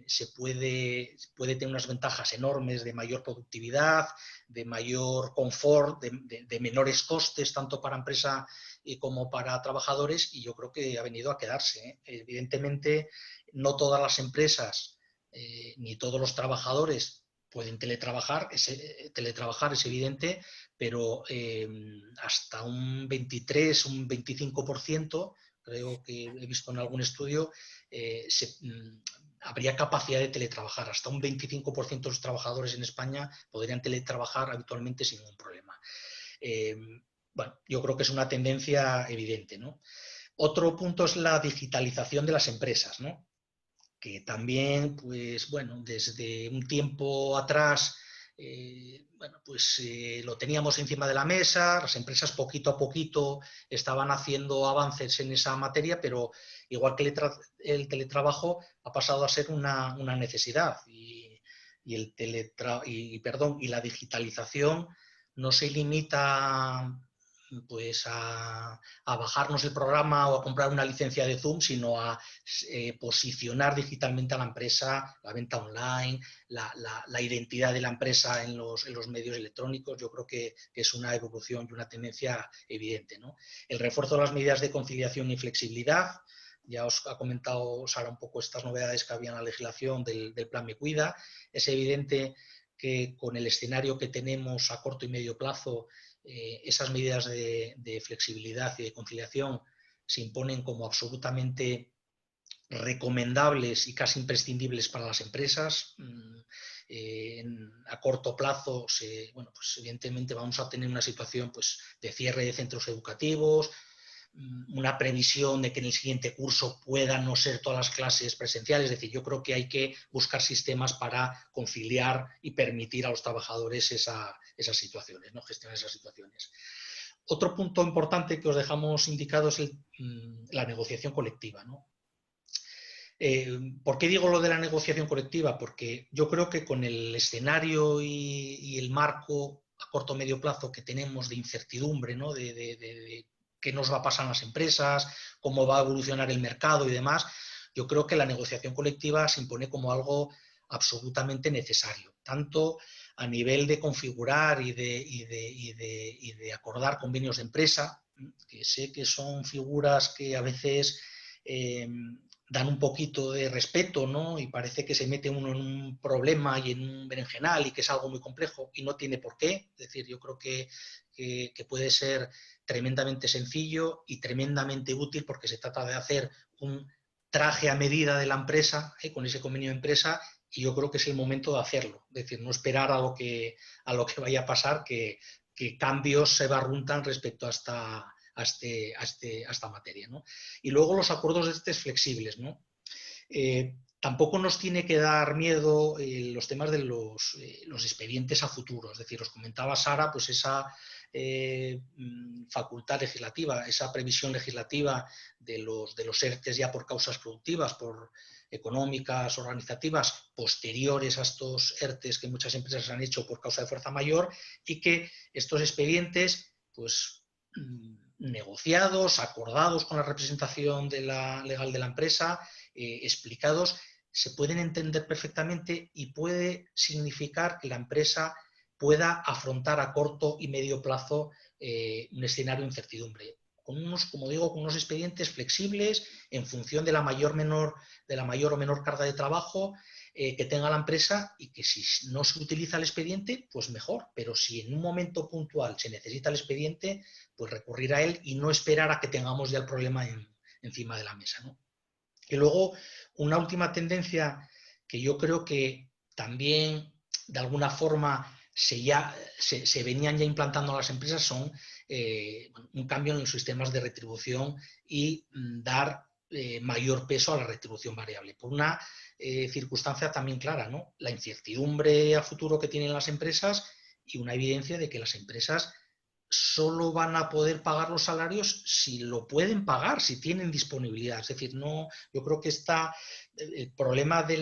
se puede tener unas ventajas enormes de mayor productividad, de mayor confort, de menores costes, tanto para empresa como para trabajadores, y yo creo que ha venido a quedarse. Evidentemente, no todas las empresas ni todos los trabajadores pueden teletrabajar, es evidente, pero hasta un 23, un 25%, creo que he visto en algún estudio, habría capacidad de teletrabajar. Hasta un 25% de los trabajadores en España podrían teletrabajar habitualmente sin ningún problema. Bueno, yo creo que es una tendencia evidente, ¿no? Otro punto es la digitalización de las empresas, ¿no?, que también, pues bueno, desde un tiempo atrás, bueno, pues lo teníamos encima de la mesa. Las empresas poquito a poquito estaban haciendo avances en esa materia, pero igual que el teletrabajo ha pasado a ser una necesidad, y la digitalización no se limita pues a bajarnos el programa o a comprar una licencia de Zoom, sino a posicionar digitalmente a la empresa, la venta online, la identidad de la empresa en los medios electrónicos. Yo creo que es una evolución y una tendencia evidente, ¿no? El refuerzo de las medidas de conciliación y flexibilidad. Ya os ha comentado Sara un poco estas novedades que había en la legislación del Plan Me Cuida. Es evidente que con el escenario que tenemos a corto y medio plazo, esas medidas de flexibilidad y de conciliación se imponen como absolutamente recomendables y casi imprescindibles para las empresas. A corto plazo, bueno, pues evidentemente vamos a tener una situación pues de cierre de centros educativos, una previsión de que en el siguiente curso puedan no ser todas las clases presenciales. Es decir, yo creo que hay que buscar sistemas para conciliar y permitir a los trabajadores esas situaciones, ¿no?, gestionar esas situaciones. Otro punto importante que os dejamos indicado es la negociación colectiva, ¿no? ¿Por qué digo lo de la negociación colectiva? Porque yo creo que con el escenario y el marco a corto o medio plazo que tenemos de incertidumbre, ¿no?, de qué nos va a pasar en las empresas, cómo va a evolucionar el mercado y demás, yo creo que la negociación colectiva se impone como algo absolutamente necesario, tanto a nivel de configurar y de acordar convenios de empresa, que sé que son figuras que a veces dan un poquito de respeto, ¿no?, y parece que se mete uno en un problema y en un berenjenal y que es algo muy complejo, y no tiene por qué. Es decir, yo creo que que puede ser tremendamente sencillo y tremendamente útil, porque se trata de hacer un traje a medida de la empresa, con ese convenio de empresa, y yo creo que es el momento de hacerlo. Es decir, no esperar a lo que vaya a pasar, que cambios se barruntan respecto a esta materia, ¿no? Y luego los acuerdos de estos flexibles, ¿no? Tampoco nos tiene que dar miedo los temas de los expedientes a futuro. Es decir, os comentaba Sara, pues esa facultad legislativa, esa previsión legislativa de los ERTEs ya por causas productivas, por económicas, organizativas, posteriores a estos ERTEs que muchas empresas han hecho por causa de fuerza mayor, y que estos expedientes, pues negociados, acordados con la representación legal de la empresa, explicados, se pueden entender perfectamente y puede significar que la empresa pueda afrontar a corto y medio plazo un escenario de incertidumbre. Como digo, con unos expedientes flexibles en función de la mayor o menor carga de trabajo que tenga la empresa, y que si no se utiliza el expediente, pues mejor, pero si en un momento puntual se necesita el expediente, pues recurrir a él y no esperar a que tengamos ya el problema encima de la mesa, ¿no? Y luego, una última tendencia que yo creo que también de alguna forma se venían ya implantando a las empresas son un cambio en los sistemas de retribución y dar mayor peso a la retribución variable. Por una circunstancia también clara, ¿no? La incertidumbre a futuro que tienen las empresas y una evidencia de que las empresas solo van a poder pagar los salarios si lo pueden pagar, si tienen disponibilidad. Es decir, no, yo creo que el problema de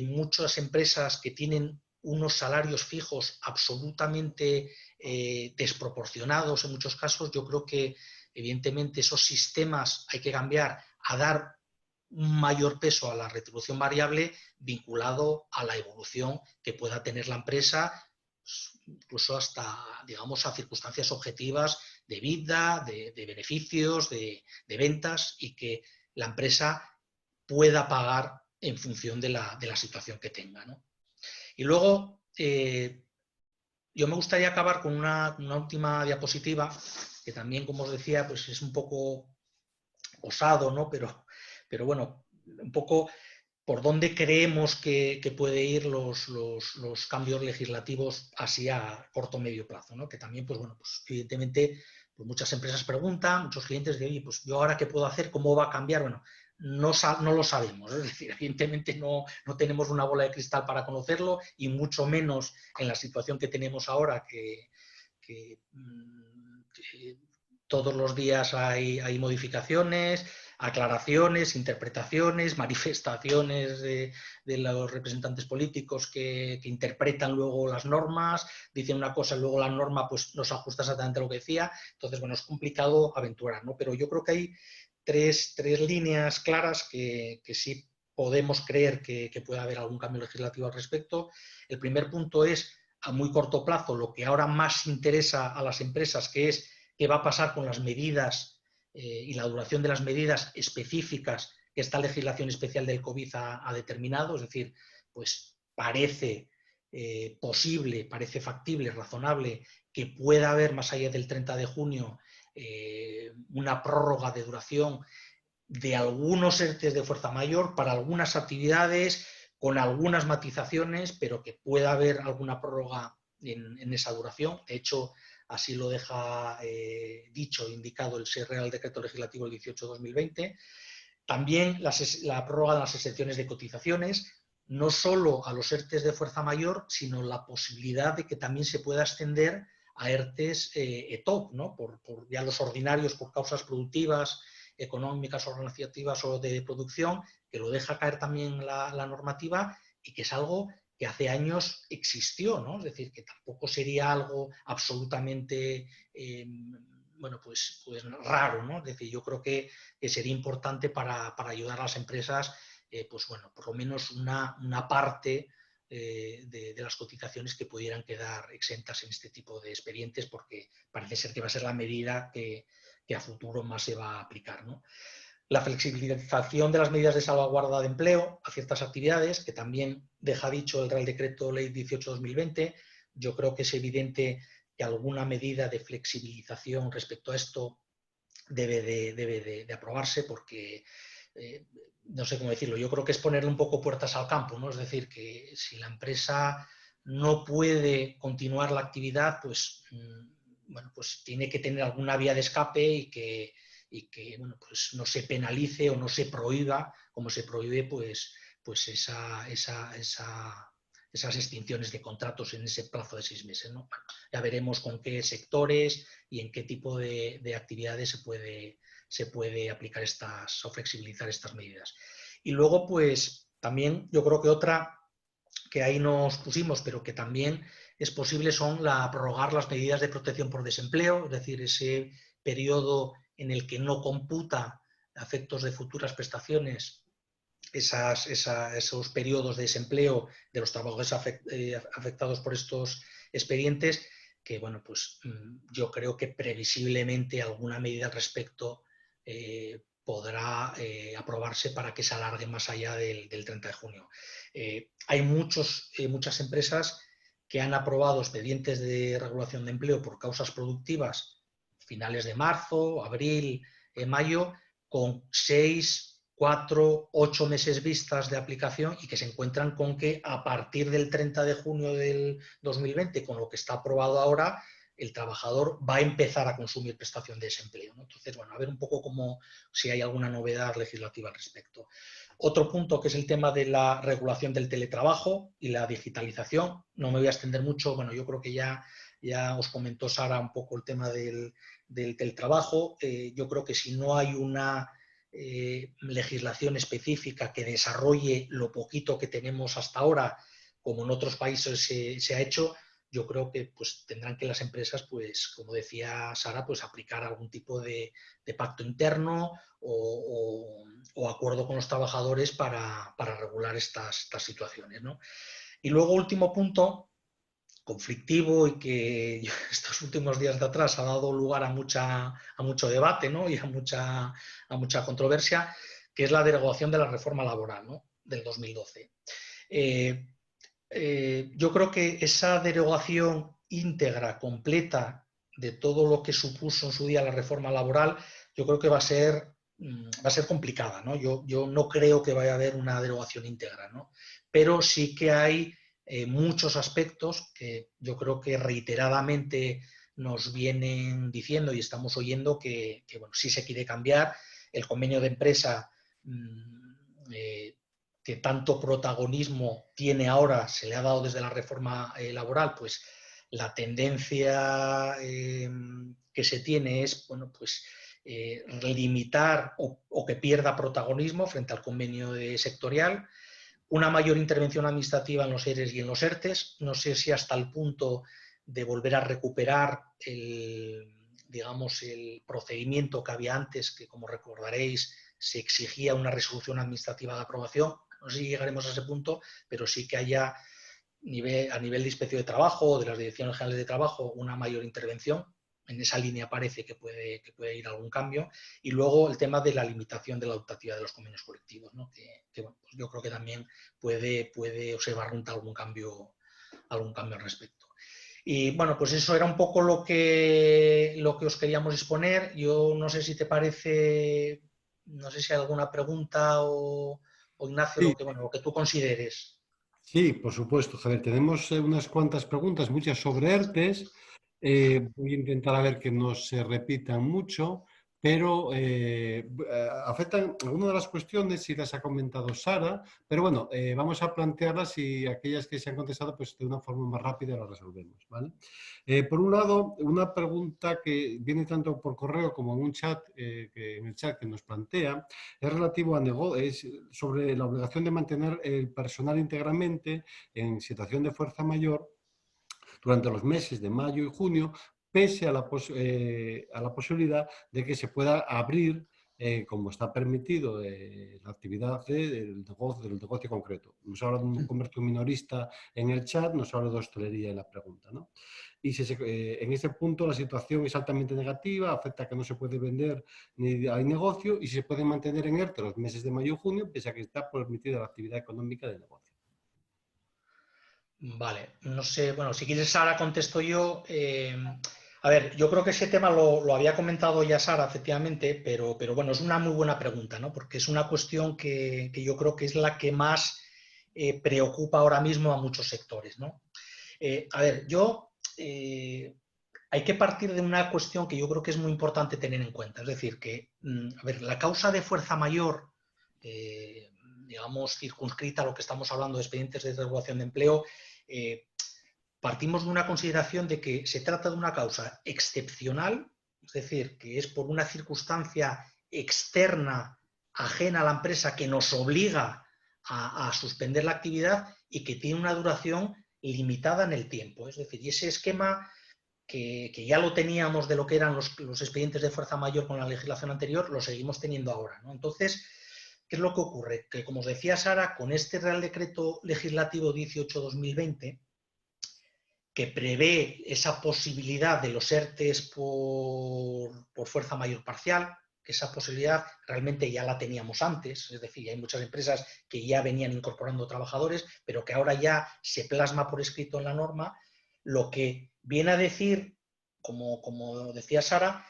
muchas empresas que tienen unos salarios fijos absolutamente desproporcionados en muchos casos, yo creo que evidentemente esos sistemas hay que cambiar a dar un mayor peso a la retribución variable vinculado a la evolución que pueda tener la empresa, incluso hasta, digamos, a circunstancias objetivas de EBITDA, de beneficios, de ventas, y que la empresa pueda pagar en función de la situación que tenga, ¿no? Y luego, yo me gustaría acabar con una última diapositiva, que también, como os decía, pues es un poco osado, ¿no? Pero bueno, un poco por dónde creemos que puede ir los cambios legislativos así a corto o medio plazo, ¿no? Que también, pues bueno, pues evidentemente pues muchas empresas preguntan, muchos clientes de, oye, pues yo ahora qué puedo hacer, cómo va a cambiar. Bueno, no lo sabemos, es decir, evidentemente no tenemos una bola de cristal para conocerlo, y mucho menos en la situación que tenemos ahora, que todos los días hay modificaciones, aclaraciones, interpretaciones, manifestaciones de los representantes políticos que interpretan luego las normas, dicen una cosa y luego la norma pues no se ajusta exactamente a lo que decía. Entonces, bueno, es complicado aventurar, ¿no? Pero yo creo que hay tres líneas claras que sí podemos creer que puede haber algún cambio legislativo al respecto. El primer punto es, a muy corto plazo, lo que ahora más interesa a las empresas, que es qué va a pasar con las medidas y la duración de las medidas específicas que esta legislación especial del COVID ha determinado. Es decir, pues parece posible, parece factible, razonable, que pueda haber más allá del 30 de junio una prórroga de duración de algunos ERTEs de fuerza mayor para algunas actividades, con algunas matizaciones, pero que pueda haber alguna prórroga en esa duración. De hecho, así lo deja indicado el Real Decreto Legislativo el 18/2020. También la prórroga de las exenciones de cotizaciones, no solo a los ERTEs de fuerza mayor, sino la posibilidad de que también se pueda extender a ERTEs ETOP, ¿no? por ya los ordinarios por causas productivas, económicas, organizativas o de producción, que lo deja caer también la normativa, y que es algo que hace años existió, ¿no? Es decir, que tampoco sería algo absolutamente bueno, pues raro, ¿no? Es decir, yo creo que sería importante para ayudar a las empresas, pues bueno, por lo menos una parte de las cotizaciones que pudieran quedar exentas en este tipo de expedientes, porque parece ser que va a ser la medida que a futuro más se va a aplicar, ¿no? La flexibilización de las medidas de salvaguarda de empleo a ciertas actividades, que también deja dicho el Real Decreto Ley 18/2020, yo creo que es evidente que alguna medida de flexibilización respecto a esto debe de aprobarse, porque no sé cómo decirlo, yo creo que es ponerle un poco puertas al campo, ¿no? Es decir, que si la empresa no puede continuar la actividad, pues, bueno, pues tiene que tener alguna vía de escape y que bueno, pues no se penalice o no se prohíba, como se prohíbe pues esas extinciones de contratos en ese plazo de 6 meses, ¿no? Bueno, ya veremos con qué sectores y en qué tipo de actividades se puede aplicar o flexibilizar estas medidas. Y luego, pues también yo creo que otra que ahí nos pusimos, pero que también es posible, son prorrogar las medidas de protección por desempleo, es decir, ese periodo en el que no computa a efectos de futuras prestaciones esos periodos de desempleo de los trabajadores afectados por estos expedientes, que bueno, pues yo creo que previsiblemente alguna medida al respecto podrá aprobarse para que se alargue más allá del 30 de junio. Hay muchas empresas que han aprobado expedientes de regulación de empleo por causas productivas finales de marzo, abril, mayo, con 6, 4, 8 meses vistas de aplicación, y que se encuentran con que a partir del 30 de junio del 2020, con lo que está aprobado ahora, el trabajador va a empezar a consumir prestación de desempleo, ¿no? Entonces, bueno, a ver un poco si hay alguna novedad legislativa al respecto. Otro punto, que es el tema de la regulación del teletrabajo y la digitalización. No me voy a extender mucho, bueno, yo creo que ya os comentó Sara un poco el tema del teletrabajo. Yo creo que si no hay una legislación específica que desarrolle lo poquito que tenemos hasta ahora, como en otros países se ha hecho, yo creo que pues tendrán que las empresas, pues como decía Sara, pues aplicar algún tipo de pacto interno o acuerdo con los trabajadores para regular estas situaciones, ¿no? Y luego, último punto conflictivo, y que estos últimos días de atrás ha dado lugar a mucho debate, ¿no? Y a mucha controversia, que es la derogación de la reforma laboral, ¿no? Del 2012. Yo creo que esa derogación íntegra, completa, de todo lo que supuso en su día la reforma laboral, yo creo que va a ser complicada, ¿no? Yo no creo que vaya a haber una derogación íntegra, ¿no? Pero sí que hay muchos aspectos que yo creo que reiteradamente nos vienen diciendo y estamos oyendo que bueno, si se quiere cambiar el convenio de empresa, que tanto protagonismo tiene ahora, se le ha dado desde la reforma laboral, pues la tendencia que se tiene es, bueno, pues limitar o que pierda protagonismo frente al convenio sectorial. Una mayor intervención administrativa en los ERES y en los ERTES, no sé si hasta el punto de volver a recuperar el procedimiento que había antes, que como recordaréis se exigía una resolución administrativa de aprobación. No sé si llegaremos a ese punto, pero sí que haya a nivel de inspección de trabajo, de las direcciones generales de trabajo, una mayor intervención. En esa línea parece que puede ir algún cambio. Y luego el tema de la limitación de la optatividad de los convenios colectivos, ¿no? que bueno, pues yo creo que también puede observar algún cambio al respecto. Y bueno, pues eso era un poco lo que os queríamos exponer. Yo no sé si te parece, no sé si hay alguna pregunta o Ignacio, Sí. lo que tú consideres. Sí, por supuesto, Javier. Tenemos unas cuantas preguntas, muchas sobre ERTES. Voy a intentar a ver que no se repitan mucho, pero afectan algunas de las cuestiones y las ha comentado Sara, pero bueno, vamos a plantearlas y aquellas que se han contestado, pues de una forma más rápida las resolvemos, ¿vale? Por un lado, una pregunta que viene tanto por correo como en un chat, en el chat que nos plantea, es relativo a es sobre la obligación de mantener el personal íntegramente en situación de fuerza mayor durante los meses de mayo y junio, pese a la posibilidad de que se pueda abrir, como está permitido, la actividad del negocio concreto. Nos habla de un comercio minorista en el chat, nos habla de hostelería en la pregunta, ¿no? Y en ese punto la situación es altamente negativa, afecta a que no se puede vender ni hay negocio, y se puede mantener en ERTE los meses de mayo y junio, pese a que está permitida la actividad económica del negocio. Vale, no sé, bueno, si quieres Sara contesto yo. A ver, yo creo que ese tema lo había comentado ya Sara, efectivamente, pero bueno, es una muy buena pregunta, ¿no? Porque es una cuestión que yo creo que es la que más preocupa ahora mismo a muchos sectores, ¿no? A ver, hay que partir de una cuestión que yo creo que es muy importante tener en cuenta. Es decir, que, a ver, la causa de fuerza mayor, digamos, circunscrita a lo que estamos hablando de expedientes de regulación de empleo, partimos de una consideración de que se trata de una causa excepcional, es decir, que es por una circunstancia externa, ajena a la empresa, que nos obliga a suspender la actividad y que tiene una duración limitada en el tiempo. Es decir, y ese esquema que ya lo teníamos de lo que eran los expedientes de fuerza mayor con la legislación anterior, lo seguimos teniendo ahora, ¿no? Entonces, ¿qué es lo que ocurre? Que, como os decía Sara, con este Real Decreto Legislativo 18/2020, que prevé esa posibilidad de los ERTEs por fuerza mayor parcial, que esa posibilidad realmente ya la teníamos antes, es decir, hay muchas empresas que ya venían incorporando trabajadores, pero que ahora ya se plasma por escrito en la norma, lo que viene a decir, como decía Sara,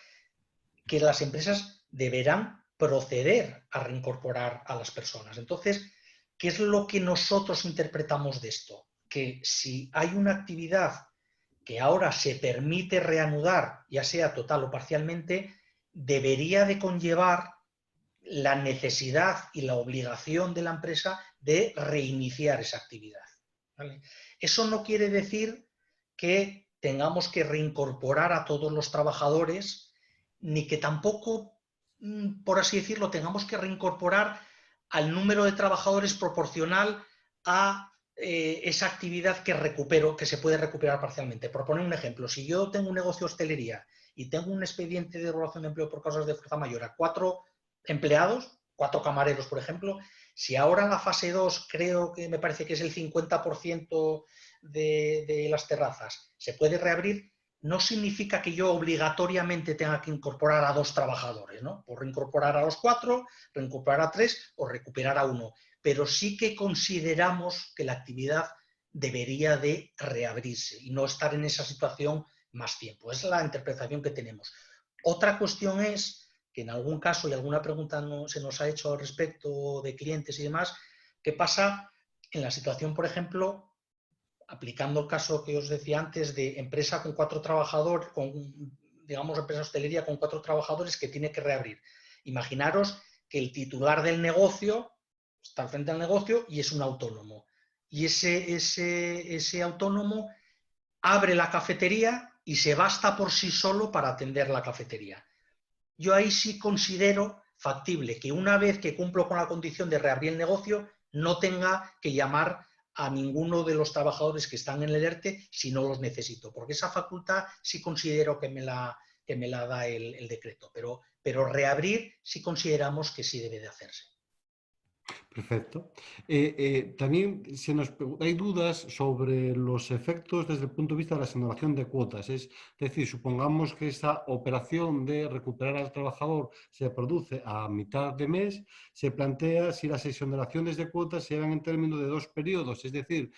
que las empresas deberán proceder a reincorporar a las personas. Entonces, ¿qué es lo que nosotros interpretamos de esto? Que si hay una actividad que ahora se permite reanudar, ya sea total o parcialmente, debería de conllevar la necesidad y la obligación de la empresa de reiniciar esa actividad, ¿vale? Eso no quiere decir que tengamos que reincorporar a todos los trabajadores, ni que tampoco, por así decirlo, tengamos que reincorporar al número de trabajadores proporcional a esa actividad que se puede recuperar parcialmente. Por poner un ejemplo, si yo tengo un negocio de hostelería y tengo un expediente de regulación de empleo por causas de fuerza mayor a 4 empleados, 4 camareros, por ejemplo, si ahora en la fase 2 creo que me parece que es el 50% de las terrazas se puede reabrir, no significa que yo obligatoriamente tenga que incorporar a 2 trabajadores, ¿no? Por reincorporar a los 4, reincorporar a 3 o recuperar a 1. Pero sí que consideramos que la actividad debería de reabrirse y no estar en esa situación más tiempo. Esa es la interpretación que tenemos. Otra cuestión es que en algún caso, y alguna pregunta se nos ha hecho al respecto de clientes y demás, ¿qué pasa en la situación, por ejemplo, aplicando el caso que os decía antes de empresa con 4 trabajadores, digamos empresa hostelería con 4 trabajadores que tiene que reabrir? Imaginaros que el titular del negocio está al frente del negocio y es un autónomo. Y ese autónomo abre la cafetería y se basta por sí solo para atender la cafetería. Yo ahí sí considero factible que una vez que cumplo con la condición de reabrir el negocio, no tenga que llamar a ninguno de los trabajadores que están en el ERTE si no los necesito, porque esa facultad sí considero que me la da el decreto, pero reabrir sí consideramos que sí debe de hacerse. Perfecto. También hay dudas sobre los efectos desde el punto de vista de la asignación de cuotas. Es decir, supongamos que esa operación de recuperar al trabajador se produce a mitad de mes, se plantea si las exoneraciones de cuotas se dan en términos de 2 periodos, es decir,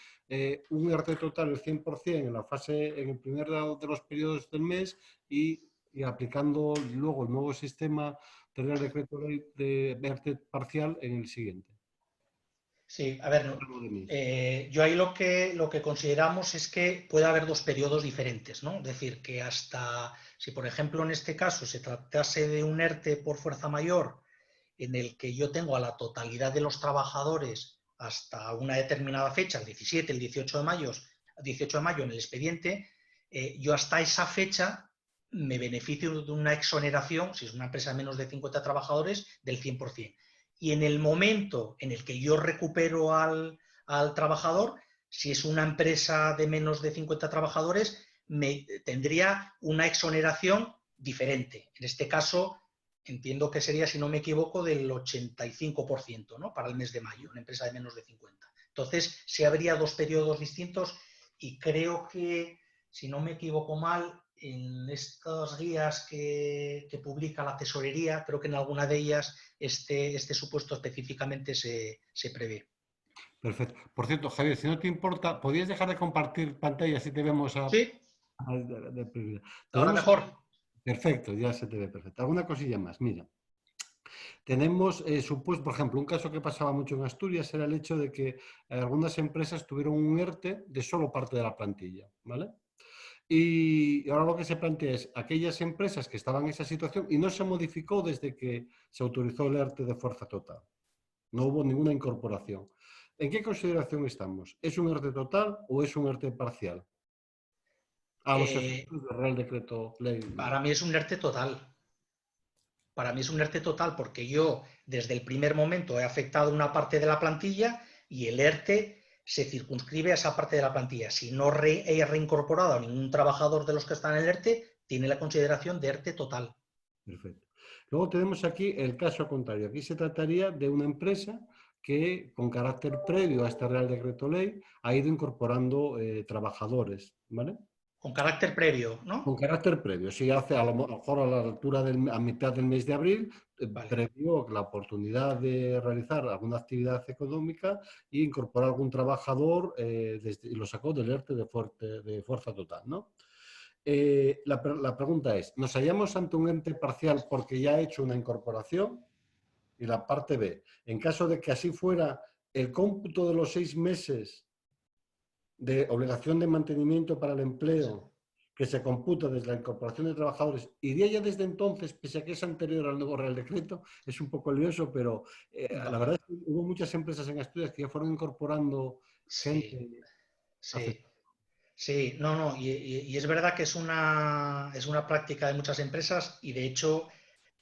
un ERTE total el 100% en el primer de los periodos del mes y aplicando luego el nuevo sistema del decreto ley de ERTE parcial en el siguiente. Sí, a ver, yo ahí lo que consideramos es que puede haber 2 periodos diferentes, ¿no? Es decir, que hasta, si por ejemplo en este caso se tratase de un ERTE por fuerza mayor, en el que yo tengo a la totalidad de los trabajadores hasta una determinada fecha, el 17, el 18 de mayo en el expediente, yo hasta esa fecha me beneficio de una exoneración, si es una empresa de menos de 50 trabajadores, del 100%. Y en el momento en el que yo recupero al trabajador, si es una empresa de menos de 50 trabajadores, tendría una exoneración diferente. En este caso, entiendo que sería, si no me equivoco, del 85%, ¿no? Para el mes de mayo, una empresa de menos de 50. Entonces, sí habría 2 periodos distintos y creo que, si no me equivoco mal, en estas guías que publica la tesorería, creo que en alguna de ellas este supuesto específicamente se prevé. Perfecto. Por cierto, Javier, si no te importa, ¿podrías dejar de compartir pantalla si te vemos Sí, ahora tenemos, mejor. perfecto, ya se te ve perfecto. Alguna cosilla más, mira. Tenemos, supuesto, por ejemplo, un caso que pasaba mucho en Asturias era el hecho de que algunas empresas tuvieron un ERTE de solo parte de la plantilla, ¿vale? Y ahora lo que se plantea es aquellas empresas que estaban en esa situación y no se modificó desde que se autorizó el ERTE de fuerza total. No hubo ninguna incorporación. ¿En qué consideración estamos? ¿Es un ERTE total o es un ERTE parcial? A los Eh, efectos del Real Decreto Ley. para mí es un ERTE total. Para mí es un ERTE total porque yo desde el primer momento he afectado una parte de la plantilla y el ERTE se circunscribe a esa parte de la plantilla. Si no he reincorporado a ningún trabajador de los que están en el ERTE, tiene la consideración de ERTE total. Perfecto. Luego tenemos aquí el caso contrario. Aquí se trataría de una empresa que con carácter previo a este Real Decreto Ley ha ido incorporando trabajadores, ¿vale? Con carácter previo, Con ¿no? carácter previo, si hace a lo mejor a la altura a mitad del mes de abril, Vale. previó la oportunidad de realizar alguna actividad económica e incorporar algún trabajador y lo sacó del ERTE de fuerza total, ¿no? La pregunta es, ¿nos hallamos ante un ente parcial porque ya ha hecho una incorporación? Y la parte B, en caso de que así fuera, el cómputo de los 6 meses de obligación de mantenimiento para el empleo que se computa desde la incorporación de trabajadores, iría ya desde entonces, pese a que es anterior al nuevo Real Decreto, es un poco lioso, pero la Vale. verdad es que hubo muchas empresas en Asturias que ya fueron incorporando Sí, gente sí. afectada. Sí, no, no, y es verdad que es una práctica de muchas empresas y de hecho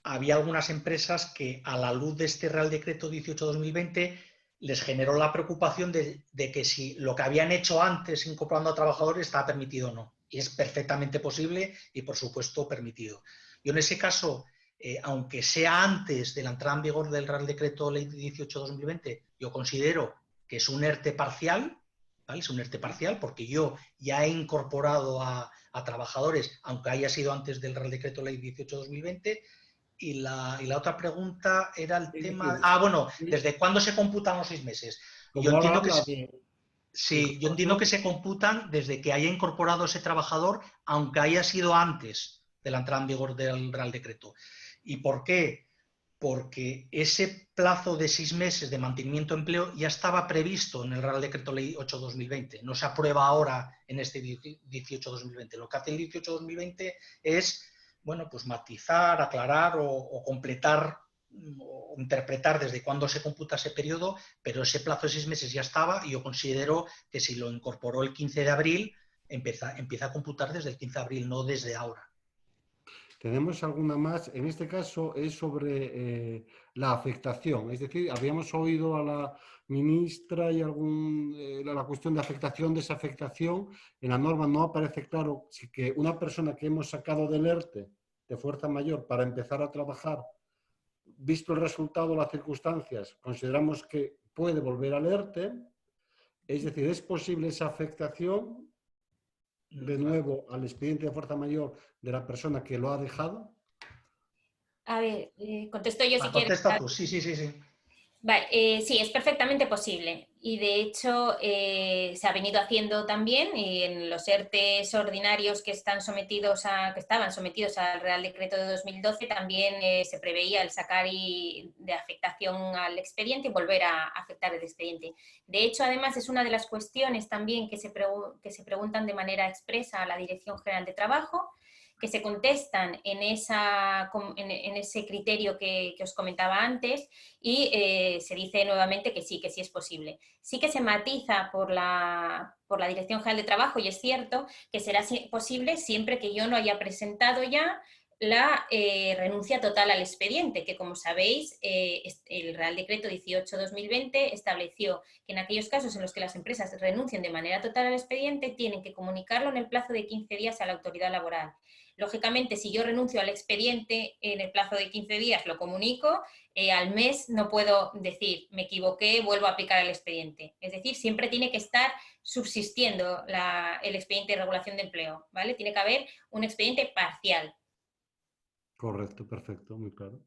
había algunas empresas que a la luz de este Real Decreto 18-2020 les generó la preocupación de que si lo que habían hecho antes incorporando a trabajadores estaba permitido o no. Y es perfectamente posible y por supuesto permitido. Yo en ese caso, aunque sea antes de la entrada en vigor del Real Decreto Ley 18-2020, yo considero que es un ERTE parcial, ¿vale? Es un ERTE parcial porque yo ya he incorporado a trabajadores, aunque haya sido antes del Real Decreto Ley 18-2020, y la otra pregunta era el Es tema. decir, Ah, bueno, ¿desde cuándo se computan los 6 meses? Yo como ahora entiendo que habla de sí, yo entiendo que incorporación, se computan desde que haya incorporado ese trabajador, aunque haya sido antes de la entrada en vigor del Real Decreto. ¿Y por qué? Porque ese plazo de 6 meses de mantenimiento de empleo ya estaba previsto en el Real Decreto Ley 8-2020. No se aprueba ahora en este 18-2020. Lo que hace el 18-2020 es, bueno, pues matizar, aclarar o completar o interpretar desde cuándo se computa ese periodo, pero ese plazo de 6 meses ya estaba y yo considero que si lo incorporó el 15 de abril, empieza a computar desde el 15 de abril, no desde ahora. tenemos alguna más. En este caso es sobre la afectación. Es decir, habíamos oído a la ministra y la cuestión de afectación, desafectación. En la norma no aparece claro si que una persona que hemos sacado del ERTE de fuerza mayor para empezar a trabajar, visto el resultado, las circunstancias, consideramos que puede volver al ERTE. Es decir, ¿es posible esa afectación de nuevo al expediente de fuerza mayor de la persona que lo ha dejado? A ver, contesto yo si quieres. Contesta tú, sí, sí, sí, sí. Vale, sí, es perfectamente posible y de hecho se ha venido haciendo también y en los ERTEs ordinarios que estaban sometidos al Real Decreto de 2012 también se preveía el sacar de afectación al expediente y volver a afectar el expediente. De hecho, además es una de las cuestiones también que se preguntan de manera expresa a la Dirección General de Trabajo, que se contestan en ese criterio que os comentaba antes y se dice nuevamente que sí es posible. Sí que se matiza por la Dirección General de Trabajo y es cierto que será posible siempre que yo no haya presentado ya la renuncia total al expediente, que como sabéis, el Real Decreto 18-2020 estableció que en aquellos casos en los que las empresas renuncien de manera total al expediente, tienen que comunicarlo en el plazo de 15 días a la autoridad laboral. Lógicamente, si yo renuncio al expediente en el plazo de 15 días, lo comunico, al mes no puedo decir, me equivoqué, vuelvo a aplicar el expediente. Es decir, siempre tiene que estar subsistiendo el expediente de regulación de empleo, ¿vale? Tiene que haber un expediente parcial. Correcto, perfecto, muy claro.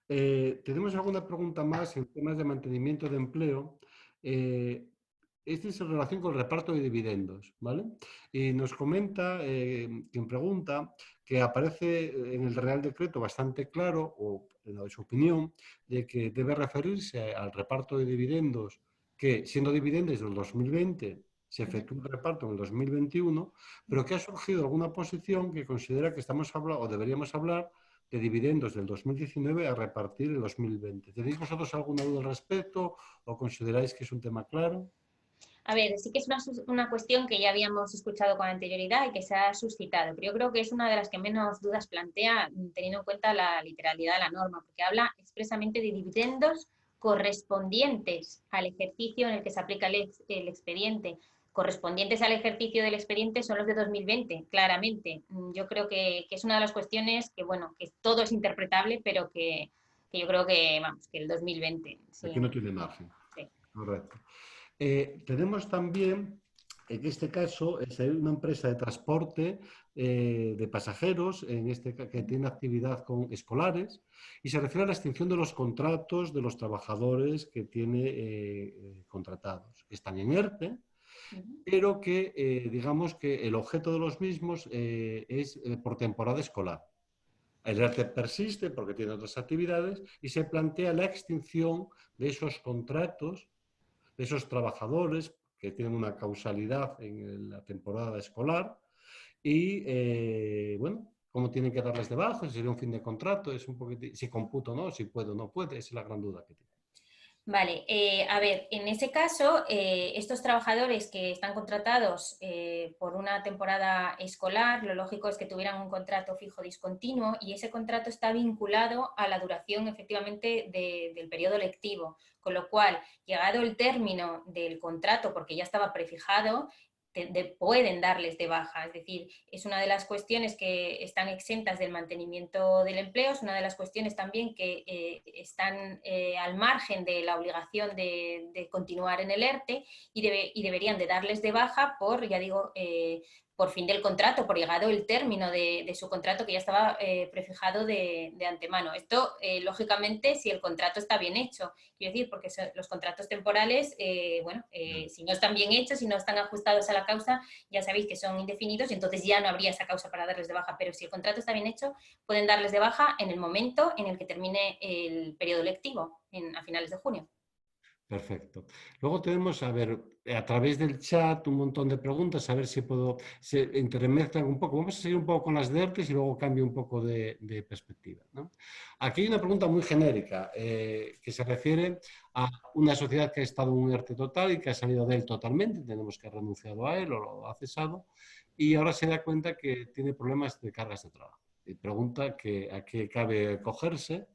¿Tenemos alguna pregunta más en temas de mantenimiento de empleo? Este es en relación con el reparto de dividendos, ¿vale? Y nos comenta quien pregunta que aparece en el Real Decreto bastante claro, o en su opinión, de que debe referirse al reparto de dividendos que, siendo dividendos del 2020, se efectúa un reparto en el 2021, pero que ha surgido alguna posición que considera que estamos hablando, o deberíamos hablar, de dividendos del 2019 a repartir en 2020. ¿Tenéis vosotros alguna duda al respecto o consideráis que es un tema claro? A ver, sí que es una cuestión que ya habíamos escuchado con anterioridad y que se ha suscitado, pero yo creo que es una de las que menos dudas plantea, teniendo en cuenta la literalidad de la norma, porque habla expresamente de dividendos correspondientes al ejercicio en el que se aplica el expediente. Correspondientes al ejercicio del expediente son los de 2020, claramente. Yo creo que es una de las cuestiones que, bueno, que todo es interpretable, pero que yo creo que, vamos, que el 2020. Aquí Sí, no tiene margen. sí. Correcto. Tenemos también, en este caso, es una empresa de transporte de pasajeros, que tiene actividad con escolares, y se refiere a la extinción de los contratos de los trabajadores que tiene contratados. Están en ERTE, pero que digamos que el objeto de los mismos es por temporada escolar. El ERTE persiste porque tiene otras actividades y se plantea la extinción de esos contratos de esos trabajadores que tienen una causalidad en la temporada escolar y, bueno, cómo tienen que darles de baja, si sería un fin de contrato, es un poquito, si computo o no, si puede o no puede, esa es la gran duda que tiene. Vale, a ver, en ese caso, estos trabajadores que están contratados por una temporada escolar, lo lógico es que tuvieran un contrato fijo discontinuo y ese contrato está vinculado a la duración efectivamente del periodo lectivo, con lo cual, llegado el término del contrato, porque ya estaba prefijado, pueden darles de baja. Es decir, es una de las cuestiones que están exentas del mantenimiento del empleo, es una de las cuestiones también que están al margen de la obligación de continuar en el ERTE y deberían de darles de baja por, ya digo, por fin del contrato, por llegado el término de su contrato que ya estaba prefijado de antemano. Esto, lógicamente, si el contrato está bien hecho, quiero decir, porque los contratos temporales, bueno, si no están bien hechos, si no están ajustados a la causa, ya sabéis que son indefinidos y entonces ya no habría esa causa para darles de baja, pero si el contrato está bien hecho, pueden darles de baja en el momento en el que termine el periodo lectivo, a finales de junio. Perfecto. Luego tenemos, a ver, a través del chat un montón de preguntas, a ver si se entremezclan un poco. Vamos a seguir un poco con las de ERTES y luego cambio un poco de perspectiva, ¿no? Aquí hay una pregunta muy genérica que se refiere a una sociedad que ha estado en un ERTE total y que ha salido de él totalmente, tenemos que ha renunciado a él o lo ha cesado, y ahora se da cuenta que tiene problemas de cargas de trabajo. Y pregunta que a qué cabe cogerse.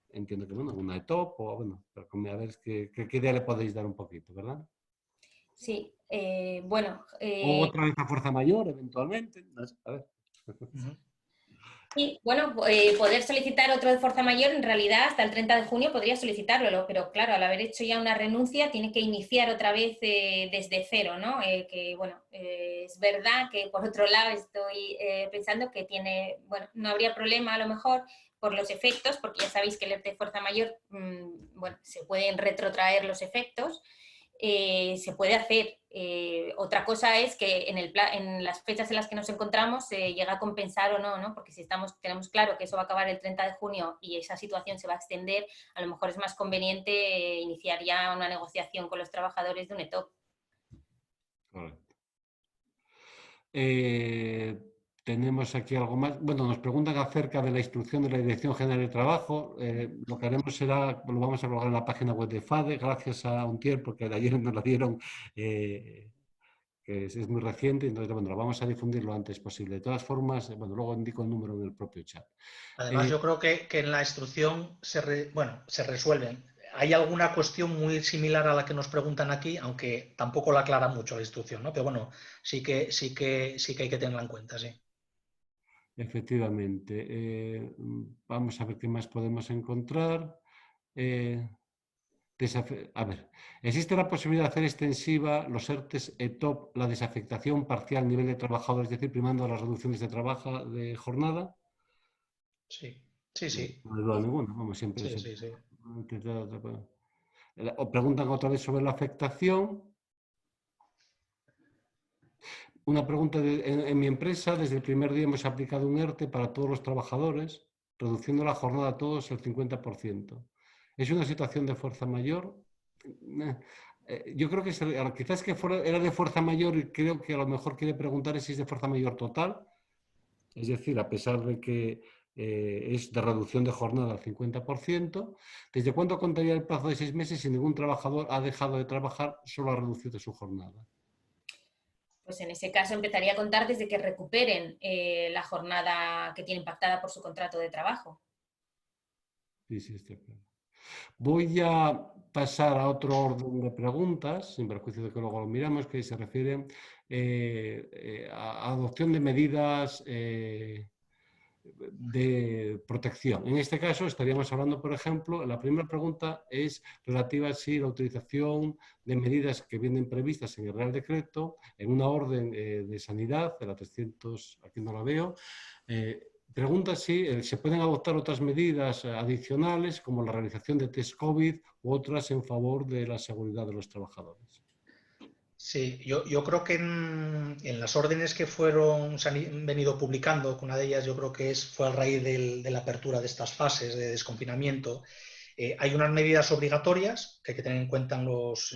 Entiendo que, bueno, una ETOP o, bueno, pero a ver qué idea le podéis dar un poquito, ¿verdad? Sí, bueno. O otra vez a fuerza mayor, eventualmente. No sé, a ver. Sí, bueno, poder solicitar otro de fuerza mayor, en realidad hasta el 30 de junio podría solicitarlo, pero claro, al haber hecho ya una renuncia tiene que iniciar otra vez desde cero, ¿no? Que bueno, es verdad que por otro lado estoy pensando que tiene, bueno, no habría problema a lo mejor por los efectos, porque ya sabéis que el ERTE de fuerza mayor, bueno, se pueden retrotraer los efectos. Se puede hacer. Otra cosa es que en las fechas en las que nos encontramos se llega a compensar o no, ¿no? Porque si tenemos claro que eso va a acabar el 30 de junio y esa situación se va a extender, a lo mejor es más conveniente iniciar ya una negociación con los trabajadores de un ETOP. Correcto. Tenemos aquí algo más. Bueno, nos preguntan acerca de la instrucción de la Dirección General de Trabajo. Lo que haremos será, lo vamos a colocar en la página web de FADE, gracias a Untier, porque de ayer nos la dieron, que es muy reciente, entonces, bueno, lo vamos a difundir lo antes posible. De todas formas, bueno, luego indico el número en el propio chat. Además, yo creo que en la instrucción se resuelven. Hay alguna cuestión muy similar a la que nos preguntan aquí, aunque tampoco la aclara mucho la instrucción, ¿no? Pero bueno, sí que hay que tenerla en cuenta, sí. Efectivamente. Vamos a ver qué más podemos encontrar. A ver, ¿existe la posibilidad de hacer extensiva los ERTES ETOP, la desafectación parcial a nivel de trabajador, es decir, primando las reducciones de jornada? Sí, sí, sí. No hay duda ninguna, vamos, siempre Sí, se... sí, sí. O preguntan otra vez sobre la afectación. Una pregunta en mi empresa, desde el primer día hemos aplicado un ERTE para todos los trabajadores, reduciendo la jornada a todos el 50%. ¿Es una situación de fuerza mayor? Yo creo que quizás que era de fuerza mayor y creo que a lo mejor quiere preguntar si es de fuerza mayor total. Es decir, a pesar de que es de reducción de jornada al 50%, ¿desde cuándo contaría el plazo de 6 meses si ningún trabajador ha dejado de trabajar, solo ha reducido su jornada? Pues en ese caso empezaría a contar desde que recuperen la jornada que tienen pactada por su contrato de trabajo. Sí, sí, estoy claro. Voy a pasar a otro orden de preguntas, sin perjuicio de que luego lo miramos, que se refiere a adopción de medidas de protección. En este caso estaríamos hablando, por ejemplo, la primera pregunta es relativa a si la utilización de medidas que vienen previstas en el Real Decreto, en una orden de sanidad, de la 300, aquí no la veo, pregunta si se pueden adoptar otras medidas adicionales como la realización de test COVID u otras en favor de la seguridad de los trabajadores. Sí, yo creo que en las órdenes que se han venido publicando, una de ellas yo creo que fue a raíz de la apertura de estas fases de desconfinamiento, hay unas medidas obligatorias que hay que tener en cuenta en los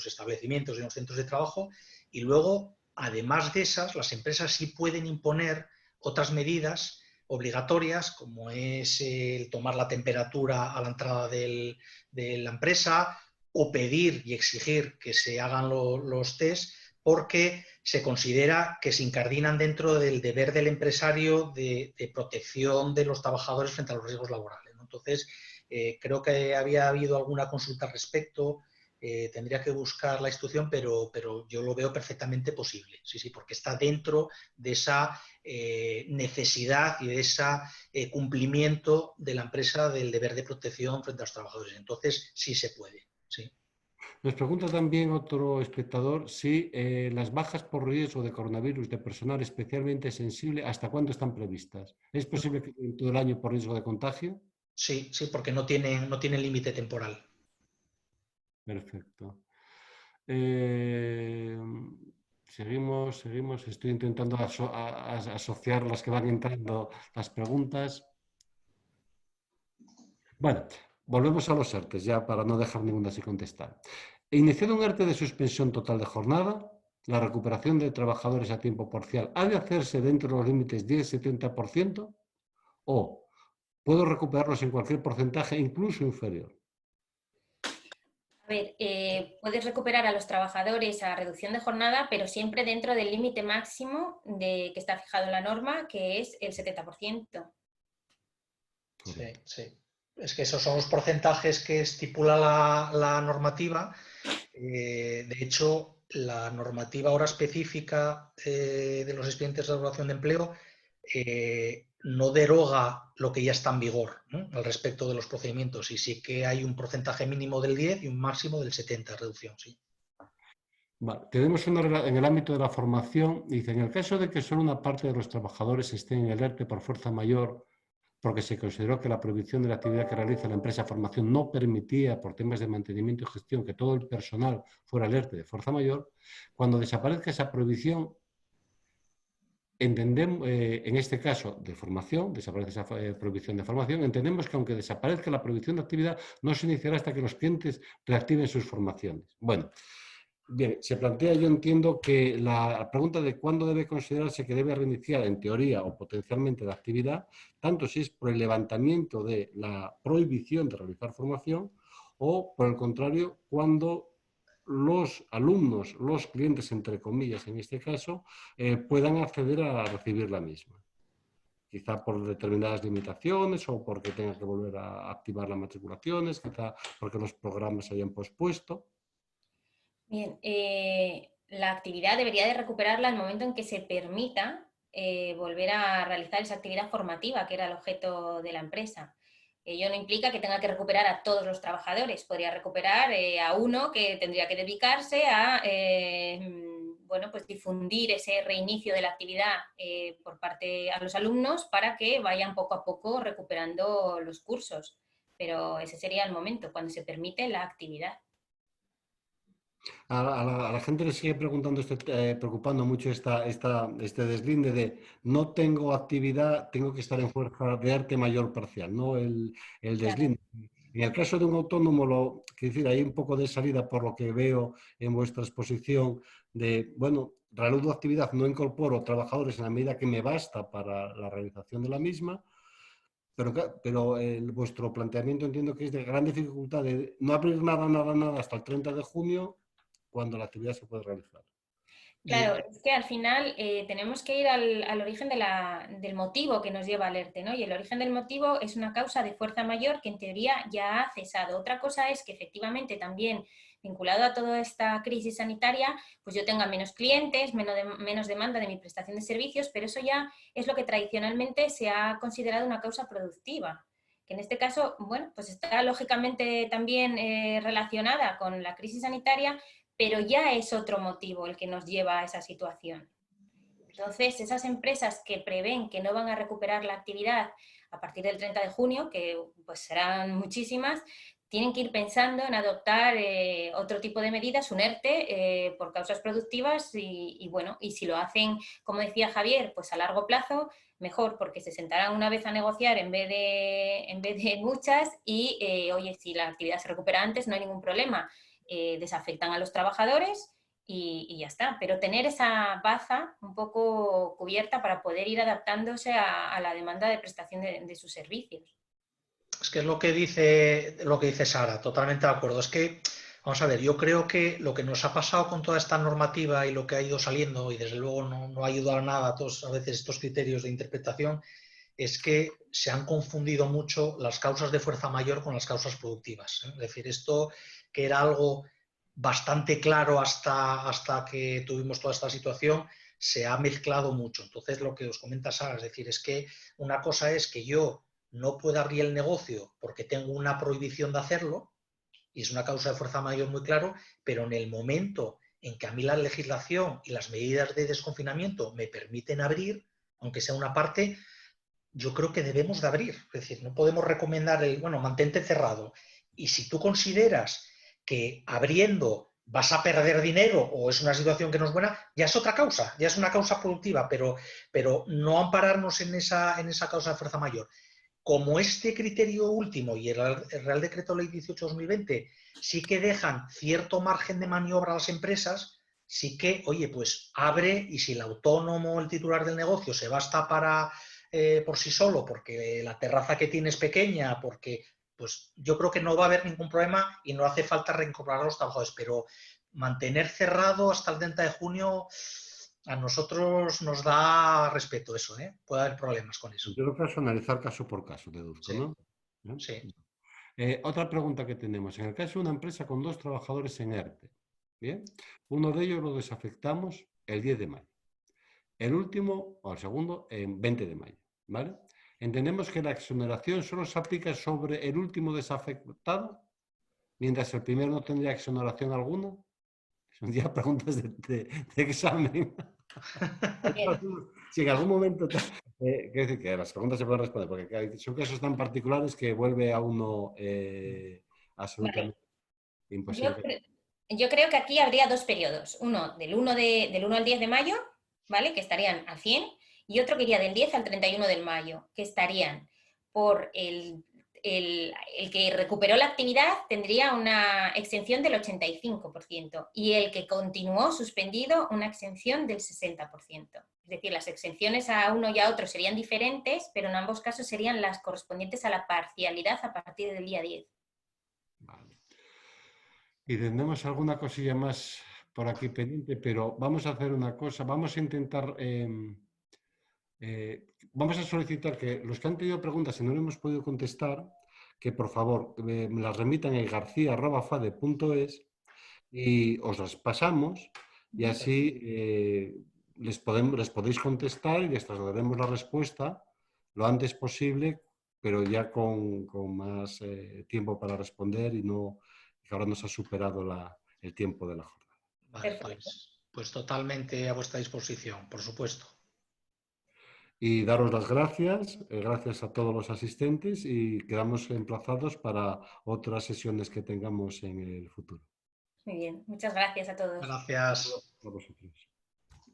establecimientos y en los centros de trabajo, y luego, además de esas, las empresas sí pueden imponer otras medidas obligatorias, como es el tomar la temperatura a la entrada de la empresa, o pedir y exigir que se hagan los test, porque se considera que se incardinan dentro del deber del empresario de protección de los trabajadores frente a los riesgos laborales, ¿no? Entonces, creo que había habido alguna consulta al respecto, tendría que buscar la instrucción, pero yo lo veo perfectamente posible, sí, sí, porque está dentro de esa necesidad y de ese cumplimiento de la empresa del deber de protección frente a los trabajadores. Entonces, sí se puede. Sí. Nos pregunta también otro espectador si las bajas por riesgo de coronavirus de personal especialmente sensible, ¿hasta cuándo están previstas? ¿Es posible que todo el año por riesgo de contagio? Sí, sí, porque no tienen límite temporal. Perfecto. Seguimos. Estoy intentando asociar las que van entrando las preguntas. Bueno, volvemos a los ERTES ya para no dejar ninguna sin contestar. Iniciado un ERTE de suspensión total de jornada, la recuperación de trabajadores a tiempo parcial ha de hacerse dentro de los límites 10-70% o puedo recuperarlos en cualquier porcentaje, incluso inferior. A ver, puedes recuperar a los trabajadores a reducción de jornada, pero siempre dentro del límite máximo que está fijado en la norma, que es el 70%. Sí, sí. Es que esos son los porcentajes que estipula la normativa. De hecho, la normativa ahora específica de los expedientes de regulación de empleo no deroga lo que ya está en vigor, ¿no?, al respecto de los procedimientos, y sí que hay un porcentaje mínimo del 10 y un máximo del 70 de reducción, sí. Vale. Tenemos en el ámbito de la formación, dice, en el caso de que solo una parte de los trabajadores estén en el ERTE por fuerza mayor, porque se consideró que la prohibición de la actividad que realiza la empresa de formación no permitía, por temas de mantenimiento y gestión, que todo el personal fuera al ERTE de fuerza mayor, cuando desaparezca esa prohibición, entendemos, en este caso de formación, desaparece esa prohibición de formación, entendemos que aunque desaparezca la prohibición de actividad, no se iniciará hasta que los clientes reactiven sus formaciones. Bueno, bien, se plantea, yo entiendo que la pregunta de cuándo debe considerarse que debe reiniciar, en teoría o potencialmente, la actividad, tanto si es por el levantamiento de la prohibición de realizar formación o, por el contrario, cuando los alumnos, los clientes, entre comillas, en este caso, puedan acceder a recibir la misma. Quizá por determinadas limitaciones o porque tengan que volver a activar las matriculaciones, quizá porque los programas se hayan pospuesto. Bien, la actividad debería de recuperarla al momento en que se permita volver a realizar esa actividad formativa, que era el objeto de la empresa. Ello no implica que tenga que recuperar a todos los trabajadores, podría recuperar a uno que tendría que dedicarse a bueno, pues difundir ese reinicio de la actividad por parte a los alumnos para que vayan poco a poco recuperando los cursos. pero ese sería el momento, cuando se permite la actividad. A la gente le sigue preocupando mucho este deslinde de no tengo actividad, tengo que estar en fuerza de arte mayor parcial, no el Claro. deslinde. En el caso de un autónomo, quiero decir, hay un poco de salida por lo que veo en vuestra exposición de, bueno, reanudo actividad, no incorporo trabajadores en la medida que me basta para la realización de la misma, pero vuestro planteamiento entiendo que es de gran dificultad de no abrir nada hasta el 30 de junio cuando la actividad se puede realizar. Claro, es que al final tenemos que ir al origen del motivo que nos lleva al ERTE, ¿no? Y el origen del motivo es una causa de fuerza mayor que en teoría ya ha cesado. Otra cosa es que efectivamente también vinculado a toda esta crisis sanitaria, pues yo tenga menos clientes, menos demanda de mi prestación de servicios, pero eso ya es lo que tradicionalmente se ha considerado una causa productiva, que en este caso, bueno, pues está lógicamente también relacionada con la crisis sanitaria, pero ya es otro motivo el que nos lleva a esa situación. Entonces, esas empresas que prevén que no van a recuperar la actividad a partir del 30 de junio, que pues serán muchísimas, tienen que ir pensando en adoptar otro tipo de medidas, un ERTE, por causas productivas y bueno, y si lo hacen, como decía Javier, pues a largo plazo, mejor, porque se sentarán una vez a negociar en vez de muchas y, oye, si la actividad se recupera antes, no hay ningún problema. Desafectan a los trabajadores y ya está. Pero tener esa baza un poco cubierta para poder ir adaptándose a la demanda de prestación de sus servicios. Es que es lo que dice Sara, totalmente de acuerdo. Es que, vamos a ver, yo creo que lo que nos ha pasado con toda esta normativa y lo que ha ido saliendo, y desde luego no ha ayudado a nada a veces estos criterios de interpretación, es que se han confundido mucho las causas de fuerza mayor con las causas productivas. Es decir, esto que era algo bastante claro hasta que tuvimos toda esta situación, se ha mezclado mucho. Entonces, lo que os comenta Sara, es decir, es que una cosa es que yo no puedo abrir el negocio porque tengo una prohibición de hacerlo, y es una causa de fuerza mayor muy claro, pero en el momento en que a mí la legislación y las medidas de desconfinamiento me permiten abrir, aunque sea una parte, yo creo que debemos de abrir. Es decir, no podemos recomendar mantente cerrado. Y si tú consideras que abriendo vas a perder dinero o es una situación que no es buena, ya es otra causa, ya es una causa productiva, pero no ampararnos en esa causa de fuerza mayor. Como este criterio último y el Real Decreto Ley 18/2020 sí que dejan cierto margen de maniobra a las empresas, sí que, oye, pues abre, y si el autónomo, el titular del negocio se basta por sí solo, porque la terraza que tiene es pequeña, porque pues yo creo que no va a haber ningún problema y no hace falta reincorporar a los trabajadores, pero mantener cerrado hasta el 30 de junio a nosotros nos da respeto eso, ¿eh? Puede haber problemas con eso. En todo caso, analizar caso por caso, deduzco, Sí, ¿no? sí. Otra pregunta que tenemos. En el caso de una empresa con 2 trabajadores en ERTE, ¿bien? Uno de ellos lo desafectamos el 10 de mayo. El último, o el segundo, en 20 de mayo, ¿vale? Entendemos que la exoneración solo se aplica sobre el último desafectado, mientras el primero no tendría exoneración alguna. Son ya preguntas de examen. Si en algún momento... quiero decir que las preguntas se pueden responder, porque son casos tan particulares que vuelve a uno absolutamente Vale. imposible. Yo creo que aquí habría dos periodos. Uno del 1 al 10 de mayo, ¿vale? Que estarían al 100, y otro que iría del 10 al 31 de mayo, que estarían por el que recuperó la actividad tendría una exención del 85% y el que continuó suspendido una exención del 60%. Es decir, las exenciones a uno y a otro serían diferentes, pero en ambos casos serían las correspondientes a la parcialidad a partir del día 10. Vale. Y tenemos alguna cosilla más por aquí pendiente, pero vamos a hacer una cosa, vamos a intentar... vamos a solicitar que los que han tenido preguntas y no le hemos podido contestar, que por favor me las remitan a garcia@fade.es y os las pasamos y así les podéis contestar y les trasladaremos la respuesta lo antes posible, pero ya con más tiempo para responder y no que ahora nos ha superado el tiempo de la jornada. Vale, pues totalmente a vuestra disposición, por supuesto. Y daros las gracias, gracias a todos los asistentes y quedamos emplazados para otras sesiones que tengamos en el futuro. Muy bien, muchas gracias a todos. Gracias. A vosotros.